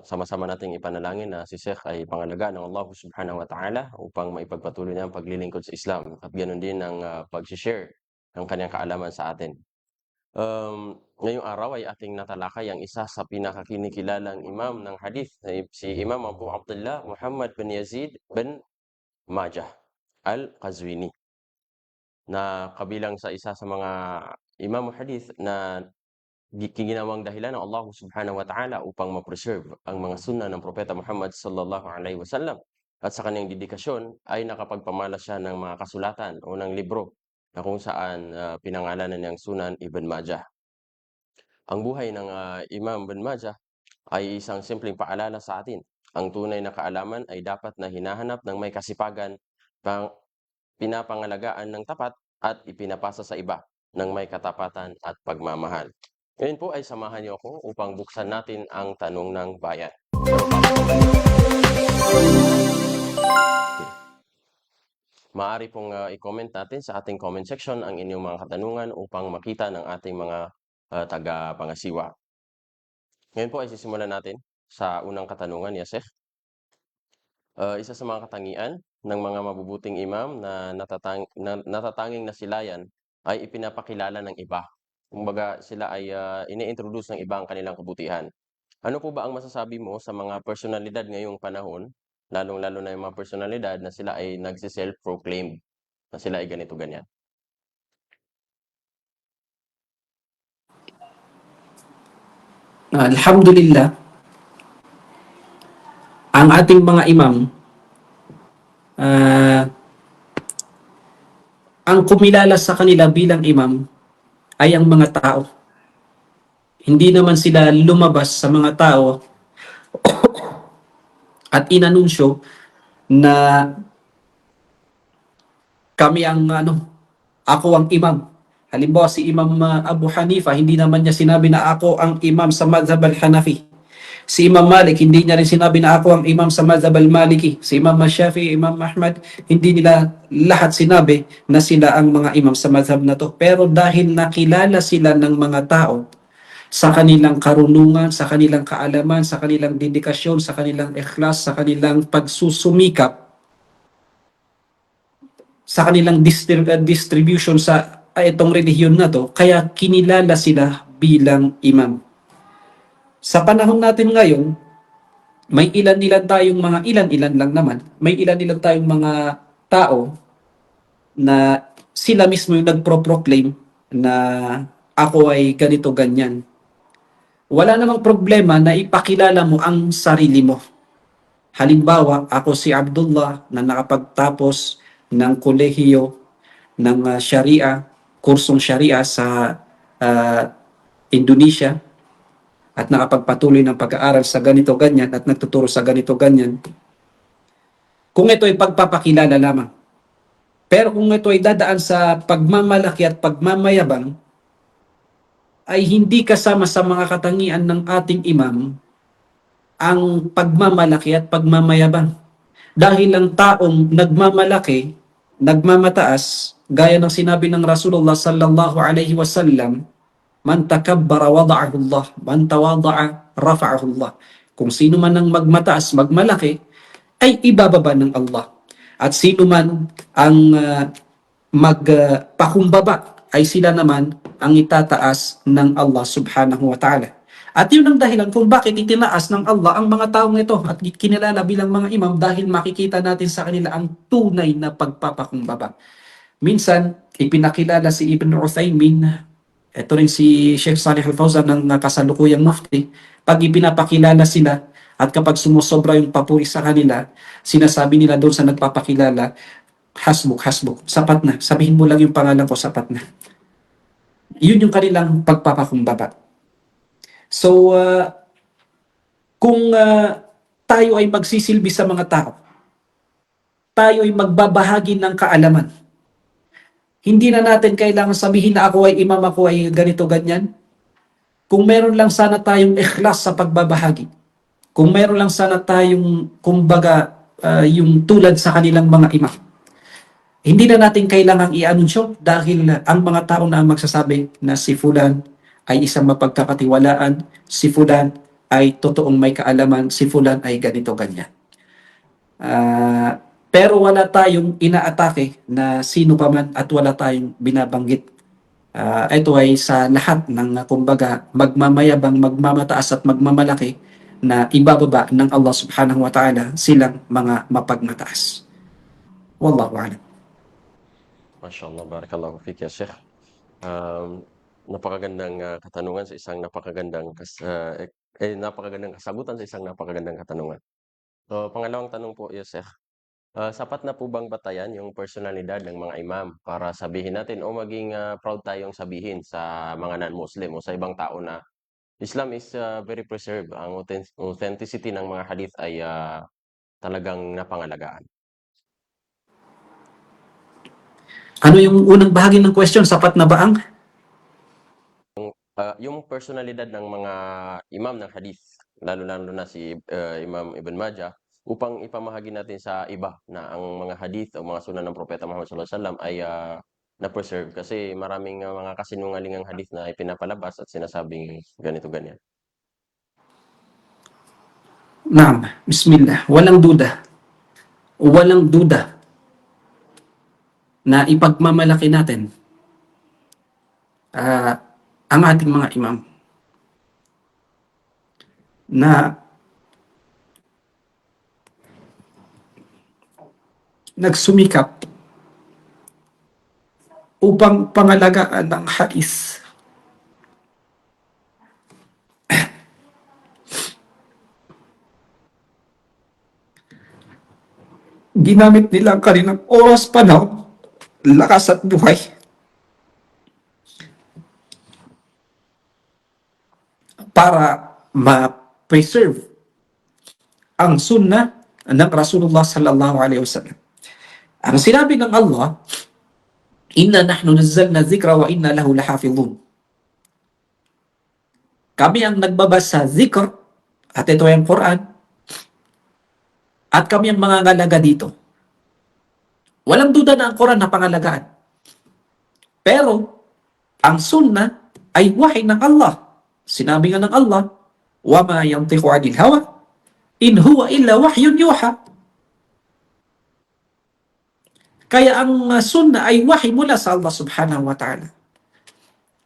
Sama-sama nating ipanalangin na si Sheikh ay pangalagaan ng Allah subhanahu wa ta'ala upang maipagpatuloy niya ang paglilingkod sa Islam at ganoon din ang pag-share ng kanyang kaalaman sa atin. Ngayong araw ay ating natalakay ang isa sa pinakakinikilalang imam ng hadith, si Imam Abu Abdullah Muhammad bin Yazid bin Majah al-Qazwini, na kabilang sa isa sa mga imam hadith na ginawang dahilan ng Allah subhanahu wa ta'ala upang ma-preserve ang mga sunna ng Propeta Muhammad sallallahu alaihi wasallam, at sa kanyang dedikasyon ay nakapagpamalas siya ng mga kasulatan o ng libro na kung saan pinangalanan niyang Sunan Ibn Majah. Ang buhay ng Imam Ibn Majah ay isang simpleng paalala sa atin. Ang tunay na kaalaman ay dapat na hinahanap ng may kasipagan, pinapangalagaan ng tapat at ipinapasa sa iba ng may katapatan at pagmamahal. Ngayon po ay samahan niyo ako upang buksan natin ang tanong ng bayan. Maaari pong i-comment natin sa ating comment section ang inyong mga katanungan upang makita ng ating mga taga-pangasiwa. Ngayon po ay sisimulan natin sa unang katanungan, Yasef. Isa sa mga katangian ng mga mabubuting imam na natatanging nasilayan ay ipinapakilala ng iba. Kumbaga sila ay ini-introduce ng iba ang kanilang kabutihan. Ano po ba ang masasabi mo sa mga personalidad ngayong panahon, lalong-lalo na yung mga personalidad na sila ay nagsi-self-proclaim na sila ay ganito ganyan? Alhamdulillah, ang ating mga imam, ang kumilala sa kanila bilang imam ay ang mga tao. Hindi naman sila lumabas sa mga tao at inanunsyo na kami ang ako ang imam. Halimbawa si Imam Abu Hanifa, hindi naman niya sinabi na ako ang imam sa madhab al-Hanafi. Si Imam Malik, hindi niya rin sinabi na ako ang imam sa madhab al-Maliki. Si Imam Shafi'i, Imam Ahmad, hindi nila lahat sinabi na sila ang mga imam sa madhab na to. Pero dahil nakilala sila ng mga tao sa kanilang karunungan, sa kanilang kaalaman, sa kanilang dedikasyon, sa kanilang ikhlas, sa kanilang pagsusumikap, sa kanilang distribution sa itong relihiyon na to, kaya kinilala sila bilang imam. Sa panahon natin ngayon, may ilan-ilan tayong mga ilan-ilan lang naman, may ilan-ilan tayong mga tao na sila mismo yung nagpro-proclaim na ako ay ganito ganyan. Wala namang problema na ipakilala mo ang sarili mo. Halimbawa, ako si Abdullah na nakapagtapos ng kolehiyo ng Sharia, kursong Sharia sa Indonesia at nakapagpatuloy ng pag-aaral sa ganito ganyan at nagtuturo sa ganito ganyan. Kung ito ay pagpapakilala lamang. Pero kung ito ay dadaan sa pagmamalaki at pagmamayabang, ay hindi kasama sa mga katangian ng ating imam ang pagmamalaki at pagmamayabang. Dahil ang taong nagmamalaki, nagmamataas, gaya ng sinabi ng Rasulullah sallallahu alaihi wasallam, man takabbara wada'ahu Allah, man tawada'a rafa'ahu Allah. Kung sino man ang magmataas, magmalaki, ay ibababa ng Allah. At sino man ang magpakumbaba, ay sila naman ang itataas ng Allah subhanahu wa ta'ala. At yun ang dahilan kung bakit itinaas ng Allah ang mga taong ito at kinilala bilang mga imam dahil makikita natin sa kanila ang tunay na pagpapakumbaba. Minsan, ipinakilala si Ibn Uthaymin, ito rin si Sheikh Salih Al-Fawzan ng kasalukuyang mufti, pag ipinapakilala sila at kapag sumusobra yung papuri sa kanila, sinasabi nila doon sa nagpapakilala, hasbuk, sapat na. Sabihin mo lang yung pangalan ko, sapat na. Yun yung kanilang pagpapakumbaba. So, kung tayo ay magsisilbi sa mga tao, tayo ay magbabahagi ng kaalaman, hindi na natin kailangan sabihin na ako ay imam, ako ay ganito, ganyan. Kung meron lang sana tayong ikhlas sa pagbabahagi, kung meron lang sana tayong, kumbaga, yung tulad sa kanilang mga imam, hindi na natin kailangang i-anunsyo dahil ang mga tao na magsasabi na si Fulan ay isang mapagkakatiwalaan, si Fulan ay totoong may kaalaman, si Fulan ay ganito, ganyan. Pero wala tayong inaatake na sino pa man at wala tayong binabanggit. Ito ay sa lahat ng kumbaga magmamayabang, magmamataas at magmamalaki na ibababa ng Allah subhanahu wa ta'ala silang mga mapagmataas. Wallahu a'lam. Mashallah, barakallahu fik ya Sheikh. Napakagandang katanungan sa isang napakagandang napakagandang kasagutan sa isang napakagandang katanungan. So, pangalawang tanong po, ya Sheikh. Sapat na po bang batayan yung personalidad ng mga imam para sabihin natin o maging proud tayong sabihin sa mga non-Muslim o sa ibang tao na Islam is very preserved. Ang authenticity ng mga hadith ay talagang napangalagaan. Ano yung unang bahagi ng question? Sapat na ba ang? Yung personalidad ng mga imam ng hadith, lalo-lalo na si Imam Ibn Majah, upang ipamahagi natin sa iba na ang mga hadith o mga sunan ng Propeta Muhammad sallallahu alaihi wasallam ay na-preserve kasi maraming mga kasinungalingang hadith na ipinapalabas at sinasabing ganito ganyan. Naam, bismillah. Walang duda. Walang duda na ipagmamalaki natin ang ating mga imam na nagsumikap upang pangalagaan ng hadis. Ginamit nila ang kanilang oras, panahon, lakas at buhay para ma-preserve ang sunnah ng Rasulullah sallallahu alaihi wasallam. Ang sinabi ng Allah, "Inna nahnu nazzalna dhikra wa inna lahu lahafizun." Kami ang nagbabasa zikr, at ito ay ang Quran, at kami ang mangangalaga dito. Walang duda na ang Quran na pangalagaan. Pero, ang sunnah ay wahy ng Allah. Sinabi nga ng Allah, "Wa ma yantiqu 'anil hawa, in huwa illa wahyun yuha." Kaya ang sunnah ay wahy mula sa Allah subhanahu wa ta'ala.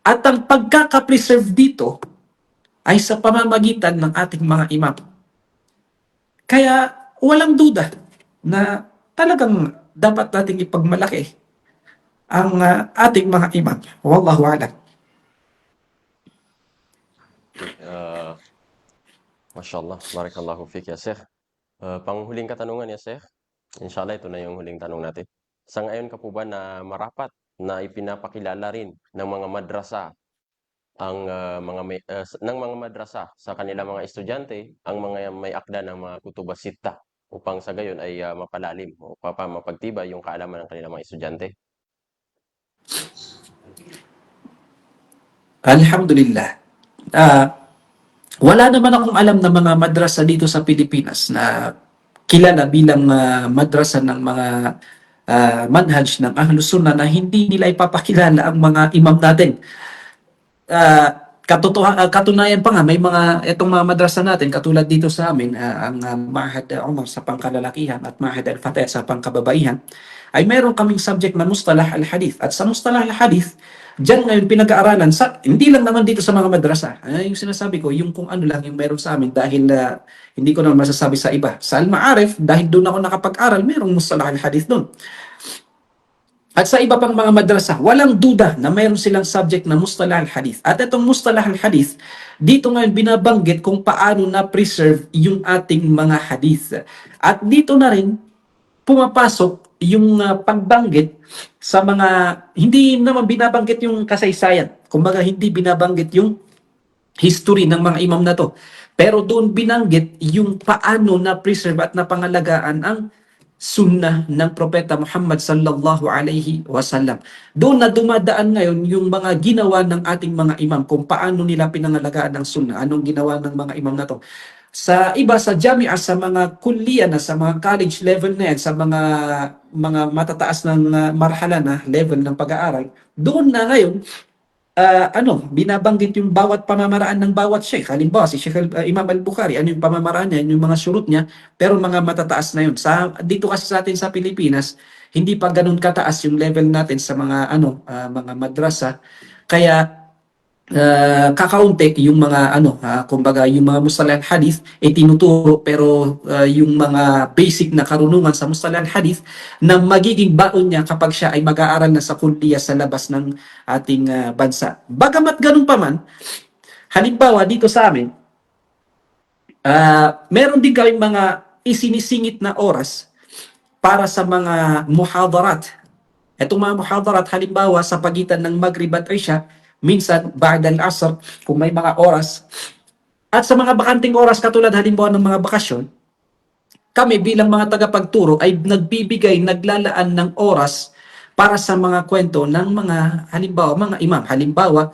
At ang pagkaka-preserve dito ay sa pamamagitan ng ating mga imam. Kaya walang duda na talagang dapat nating ipagmalaki ang ating mga imam. Wallahu a'lam. Mashallah, barakallahu fik ya Sheikh. Panghuling katanungan ya Sheikh. Inshallah ito na yung huling tanong natin. Sang-ayon ka po ba na marapat na ipinapakilala rin ng mga madrasa ang ng mga madrasa sa kanilang mga estudyante ang mga may akda ng mga kutubas sitta upang sa gayon ay mapalalim o mapagtibay yung kaalaman ng kanilang mga estudyante? Alhamdulillah. Wala naman akong alam na mga madrasa dito sa Pilipinas na kilala bilang madrasa ng mga manhaj ng Ahlus Sunnah na hindi nila ipapakilala ang mga imam natin. Katunayan pa nga, may itong mga madrasa natin, katulad dito sa amin, ang Ma'had Umar sa pangkalalakihan at Ma'had Al-Fatah sa pangkababaihan, ay meron kaming subject na Mustalah Al-Hadith. At sa Mustalah Al-Hadith, diyan ngayon pinag-aaralan, hindi lang naman dito sa mga madrasa. Yung sinasabi ko, yung kung ano lang yung meron sa amin dahil hindi ko naman masasabi sa iba. Sa Al-Ma'arif, dahil doon ako nakapag-aral, merong Mustalah Al-Hadith doon. At sa iba pang mga madrasa, walang duda na mayroon silang subject na Mustalah al-Hadith. At itong Mustalah al-Hadith, dito ngayon binabanggit kung paano na-preserve yung ating mga hadith. At dito na rin pumapasok yung pagbanggit sa mga, hindi naman binabanggit yung kasaysayan. Kumbaga hindi binabanggit yung history ng mga imam na to. Pero doon binanggit yung paano na-preserve at napangalagaan ang sunnah ng Propeta Muhammad sallallahu alaihi wasallam. Doon na dumadaan ngayon yung mga ginawa ng ating mga imam, kung paano nila pinangalagaan ng sunnah, anong ginawa ng mga imam na to. Sa iba, sa jami'ah, sa mga kulliya na, sa mga college level na yan, sa mga matataas ng marhala na level ng pag-aaral, doon na ngayon, binabanggit yung bawat pamamaraan ng bawat sheikh. Halimbawa, si Sheikh Imam Al-Bukhari, ano yung pamamaraan niya, yung mga surut niya, pero mga matataas na yun. Dito kasi sa atin sa Pilipinas, hindi pa ganun kataas yung level natin sa mga mga madrasa. Kaya kakaunti yung mga kumbaga yung mga Mustalah al-Hadith tinuturo, pero yung mga basic na karunungan sa Mustalah al-Hadith na magiging baon niya kapag siya ay mag-aaral na sa kulliya sa labas ng ating bansa. Bagamat ganun pa man, halimbawa dito sa amin, meron din kaming mga isinisingit na oras para sa mga muhadarat. Itong mga muhadarat, halimbawa sa pagitan ng Maghrib at Isha, minsan ba'da al-asr, kung may mga oras, at sa mga bakanting oras katulad halimbawa ng mga bakasyon, kami bilang mga tagapagturo ay nagbibigay, naglalaan ng oras para sa mga kwento ng mga halimbawa, mga imam. Halimbawa,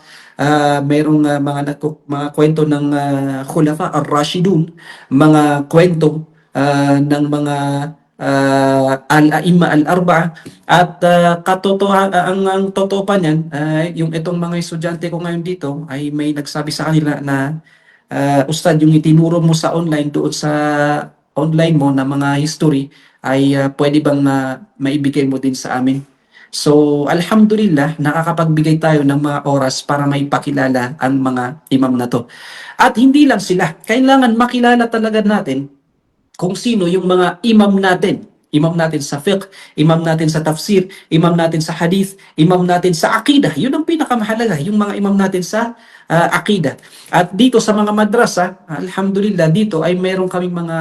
mayroong mga kwento ng Khulafa ar-Rashidun, mga kwento ng mga al-aimma al-arba'a, at ang totoo pa niyan, yung itong mga estudyante ko ngayon dito ay may nagsabi sa kanila na Ustad, yung itinuro mo sa online doon sa online mo na mga history ay pwede bang maibigay mo din sa amin? So, alhamdulillah, nakakapagbigay tayo ng mga oras para may pakilala ang mga imam na to. At hindi lang sila, kailangan makilala talaga natin kung sino yung mga imam natin. Imam natin sa fiqh, imam natin sa tafsir, imam natin sa hadith, imam natin sa aqidah. Yun ang pinakamahalaga, yung mga imam natin sa aqidah. At dito sa mga madrasa, alhamdulillah, dito ay meron kaming mga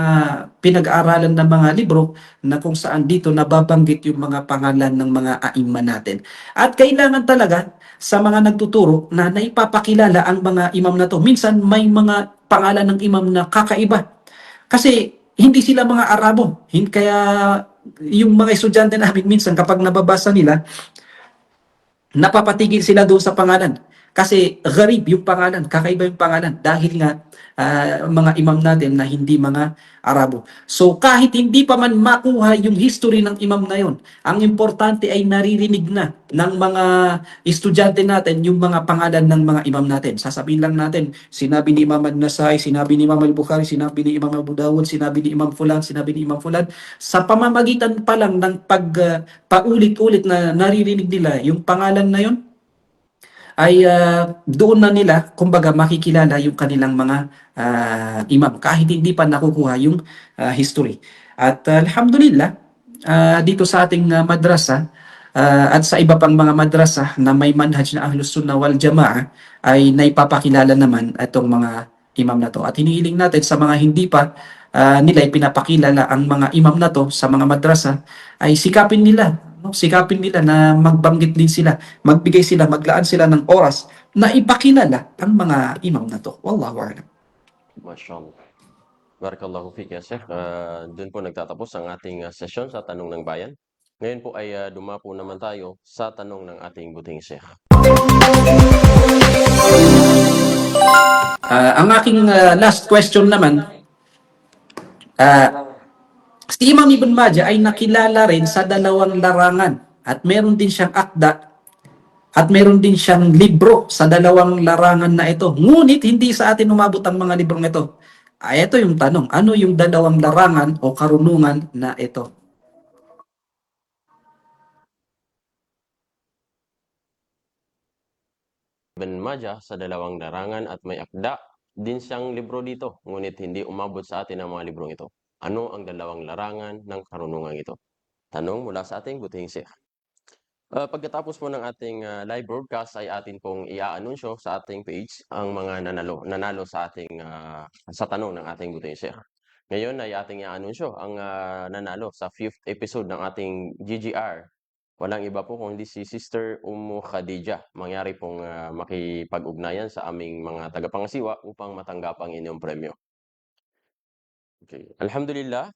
pinag-aaralan ng mga libro na kung saan dito nababanggit yung mga pangalan ng mga aimma natin. At kailangan talaga sa mga nagtuturo na naipapakilala ang mga imam na to. Minsan may mga pangalan ng imam na kakaiba. Kasi hindi sila mga Arabo. Kaya yung mga estudyante namin minsan kapag nababasa nila, napapatigil sila doon sa pangalan. Kasi gharib yung pangalan, kakaiba yung pangalan dahil nga mga imam natin na hindi mga Arabo. So kahit hindi pa man makuha yung history ng imam na yon, ang importante ay naririnig na ng mga estudyante natin yung mga pangalan ng mga imam natin. Sasabihin lang natin, sinabi ni Imam An-Nasai, sinabi ni Imam Al-Bukhari, sinabi ni Imam Abu Dawud, sinabi ni Imam Fulan, sinabi ni Imam Fulan. Sa pamamagitan pa lang ng paulit-ulit na naririnig nila yung pangalan na yon, ay doon na nila, kumbaga, makikilala yung kanilang mga imam kahit hindi pa nakukuha yung history. At alhamdulillah, dito sa ating madrasa at sa iba pang mga madrasa na may manhaj na Ahlus Sunnah wal Jamaah ay naipapakilala naman itong mga imam na to. At hinihiling natin sa mga hindi pa nila ipinapakilala ang mga imam na to sa mga madrasa, ay sikapin nila na magbanggit din sila, magbigay sila, maglaan sila ng oras na ipakilala ang mga imam na to. Wallahu a'lam. Mashallah. Barakallahu fiik ya Sheikh. Doon po nagtatapos ang ating session sa Tanong ng Bayan. Ngayon po ay dumapo naman tayo sa tanong ng ating buting Sheikh. Ang aking last question naman, si Imam Ibn Majah ay nakilala rin sa dalawang larangan at meron din siyang akda at meron din siyang libro sa dalawang larangan na ito. Ngunit hindi sa atin umabot ang mga librong ito. Ito yung tanong, ano yung dalawang larangan o karunungan na ito? Ibn Majah sa dalawang larangan at may akda din siyang libro dito, ngunit hindi umabot sa atin ang mga librong ito. Ano ang dalawang larangan ng karunungan ito? Tanong mula sa ating buting Sheikh. Pagkatapos po ng ating live broadcast ay atin pong i-aanunsyo sa ating page ang mga nanalo sa ating sa tanong ng ating buting Sheikh. Ngayon ay ating i-aanunsyo ang nanalo sa 5th episode ng ating GGR. Walang iba po kundi si Sister Ummu Khadija. Mangyari pong makipag-ugnayan sa aming mga tagapangasiwa upang matanggap ang inyong premyo. Okay. Alhamdulillah,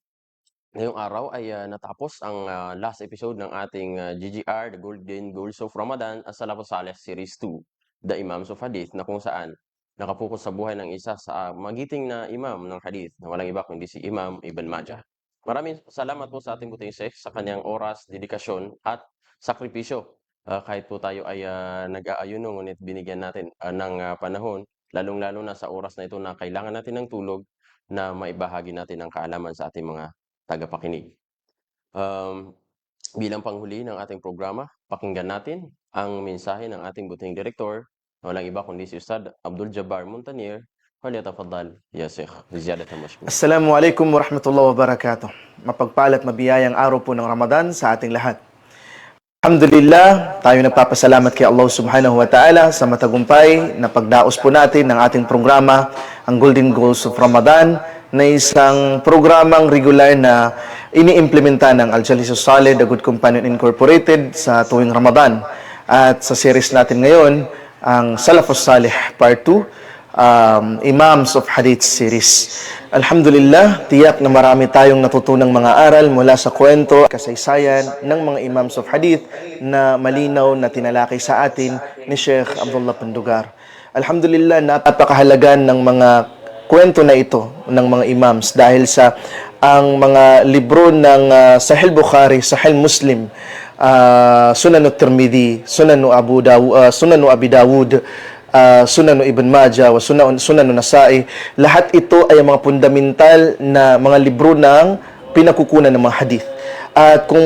ngayong araw ay natapos ang last episode ng ating GGR, The Golden Goals of Ramadan, As-Salafus Saleh Series 2, The Imams of Hadith, na kung saan nakapokus sa buhay ng isa sa magiting na imam ng hadith na walang iba kundi si Imam Ibn Majah. Maraming salamat po sa ating buting Sheikh sa kanyang oras, dedikasyon at sakripisyo. Kahit po tayo ay nag-aayuno, ngunit binigyan natin ng panahon, lalong-lalo na sa oras na ito na kailangan natin ng tulog, na maibahagi natin ang kaalaman sa ating mga tagapakinig. Bilang panghuli ng ating programa, pakinggan natin ang mensahe ng ating buting direktor, na walang iba kundi si Ustad Abdul Jabbar Montañer. Falyatafaddal ya Sheikh, ziyadatan mashkur. Assalamualaikum warahmatullahi wabarakatuh. Mapagpalat mabiyayang araw po ng Ramadan sa ating lahat. Alhamdulillah, tayo nagpapasalamat kay Allah subhanahu wa ta'ala sa matagumpay na pagdaos po natin ng ating programa, ang Golden Goals of Ramadan, na isang programang regular na iniimplementa ng Al-Jalisus Saleh, The Good Companion Incorporated sa tuwing Ramadan. At sa series natin ngayon ang Salafus Salih Part 2, Imams of Hadith Series. Alhamdulillah, tiyak na marami tayong natutunang mga aral mula sa kwento, kasaysayan ng mga Imams of Hadith na malinaw na tinalakay sa atin ni Sheikh Abdullah Pandugar. Alhamdulillah, napakahalaga ng mga kwento na ito ng mga imams dahil sa ang mga libro ng Sahih Bukhari, Sahih Muslim, Sunan at-Tirmidhi, Sunan Abi Dawud, Sunan Ibn Majah, Sunan Nasa'i, lahat ito ay mga fundamental na mga libro ng pinakukunan ng mga hadith. At kung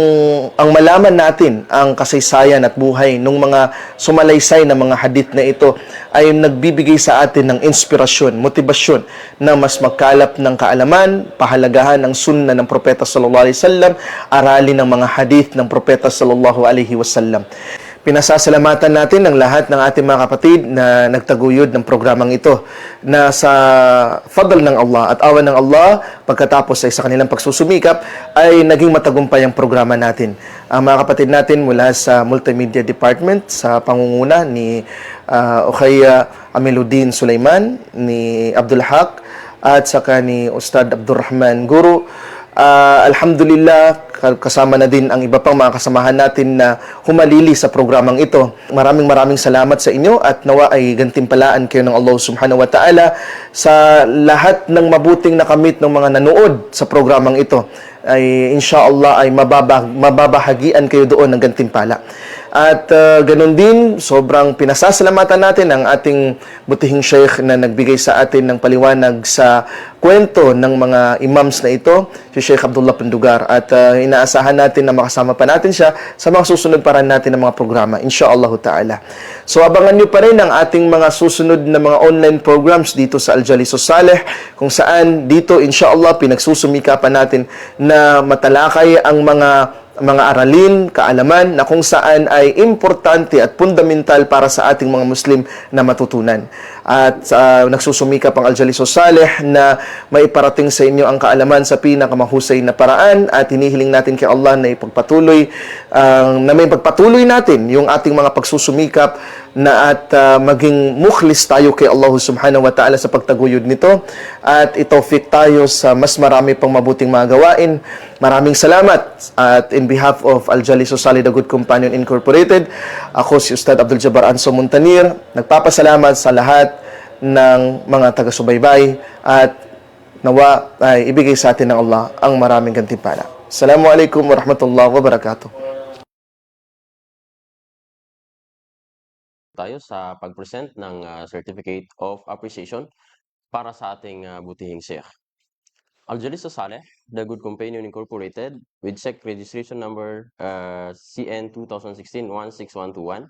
ang malaman natin ang kasaysayan at buhay ng mga sumalaysay na mga hadith na ito ay nagbibigay sa atin ng inspirasyon, motibasyon na mas magkalap ng kaalaman, pahalagahan ng sunna ng Propeta sallallahu alaihi wasallam, aralin ng mga hadith ng Propeta sallallahu alaihi wasallam. Pinasasalamatan natin ang lahat ng ating mga kapatid na nagtaguyod ng programang ito na sa fadl ng Allah at awan ng Allah pagkatapos ay sa kanilang pagsusumikap ay naging matagumpay ang programa natin. Ang mga kapatid natin mula sa Multimedia Department sa pangunguna ni Ukhaya Amiluddin Sulaiman, ni Abdul Haq at saka ni Ustad Abdurrahman Guru. Alhamdulillah, kasama na din ang iba pang mga kasamahan natin na humalili sa programang ito. Maraming salamat sa inyo at nawa ay gantimpalaan kayo ng Allah subhanahu wa ta'ala sa lahat ng mabuting nakamit ng mga nanood sa programang ito. Ay inshallah ay mababahagian kayo doon ng gantimpala. At ganun din, sobrang pinasasalamatan natin ang ating butihing sheikh na nagbigay sa atin ng paliwanag sa kwento ng mga imams na ito, si Sheikh Abdullah Pandugar. At inaasahan natin na makasama pa natin siya sa mga susunod pa rin natin ng mga programa, inshallah ta'ala. So abangan nyo pa rin ang ating mga susunod na mga online programs dito sa Al-Jalisus Salih, kung saan dito inshallah pinagsusumikapan natin na matalakay ang mga aralin, kaalaman na kung saan ay importante at fundamental para sa ating mga Muslim na matutunan. At nagsusumikap ang Al-Jalisus Salih na maiparating sa inyo ang kaalaman sa pinakamahusay na paraan at hinihiling natin kay Allah na ipagpatuloy may pagpatuloy natin yung ating mga pagsusumikap na at maging mukhlis tayo kay Allah subhanahu wa ta'ala sa pagtaguyod nito at itawfik tayo sa mas marami pang mabuting mga gawain. Maraming salamat. At in behalf of Al-Jalisus Salih, The Good Companion Incorporated, ako si Ustad Abdul Jabbar Anso Montanir, nagpapasalamat sa lahat ng mga taga-subaybay at nawa ay ibigay sa atin ng Allah ang maraming gantimpala. Assalamualaikum warahmatullahi wabarakatuh. Tayo sa pag-present ng Certificate of Appreciation para sa ating butihing sheikh. Al-Jalisus Salih, The Good Companion Incorporated, with SEC registration number CN 2016-16121,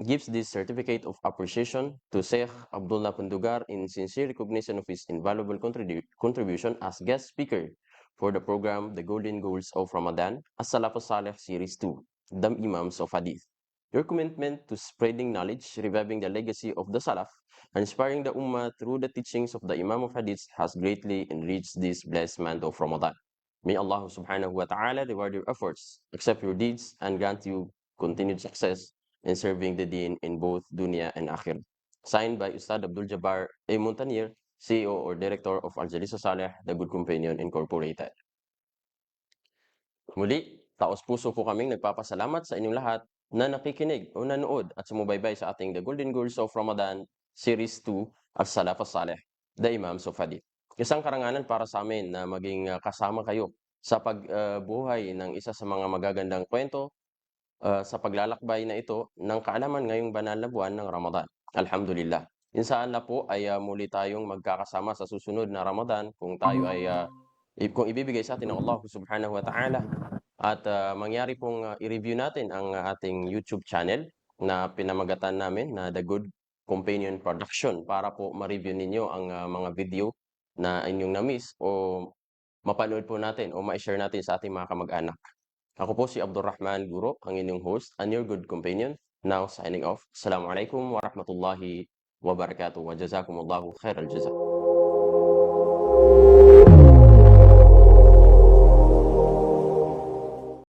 gives this certificate of appreciation to Sheikh Abdullah Pandugar in sincere recognition of his invaluable contribution as guest speaker for the program The Golden Goals of Ramadan, As-Salafus Salih Series 2, The Imams of Hadith. Your commitment to spreading knowledge, reviving the legacy of the Salaf, and inspiring the Ummah through the teachings of the Imam of Hadith has greatly enriched this blessed month of Ramadan. May Allah subhanahu wa ta'ala reward your efforts, accept your deeds, and grant you continued success in serving the Deen in both dunya and akhir. Signed by Ustad Abdul Jabbar A. Montanir, CEO or Director of Al-Jalisus Salih, The Good Companion Incorporated. Muli, taos-puso po kaming nagpapasalamat sa inyong lahat na nakikinig o nanood at sumubaybay sa ating The Golden Goals of Ramadan Series 2, As-Salafus Salih, The Imams of Hadith. Isang karangalan para sa amin na maging kasama kayo sa pagbuhay ng isa sa mga magagandang kwento sa paglalakbay na ito ng kaalaman ngayong banal na buwan ng Ramadan. Alhamdulillah. Inshallah po ay muli tayong magkakasama sa susunod na Ramadan kung tayo ay kung ibibigay sa atin ng Allah subhanahu wa ta'ala at mangyari pong i-review natin ang ating YouTube channel na pinamagatan namin na The Good Companion Production para po ma-review ninyo ang mga video na inyong na-miss o mapanood po natin o ma-share natin sa ating mga kamag-anak. Ako po si Abdurrahman Guro, ang inyong host and your good companion. Now signing off. Assalamualaikum warahmatullahi wabarakatuh. Wa jazakumullahu khairal jazak.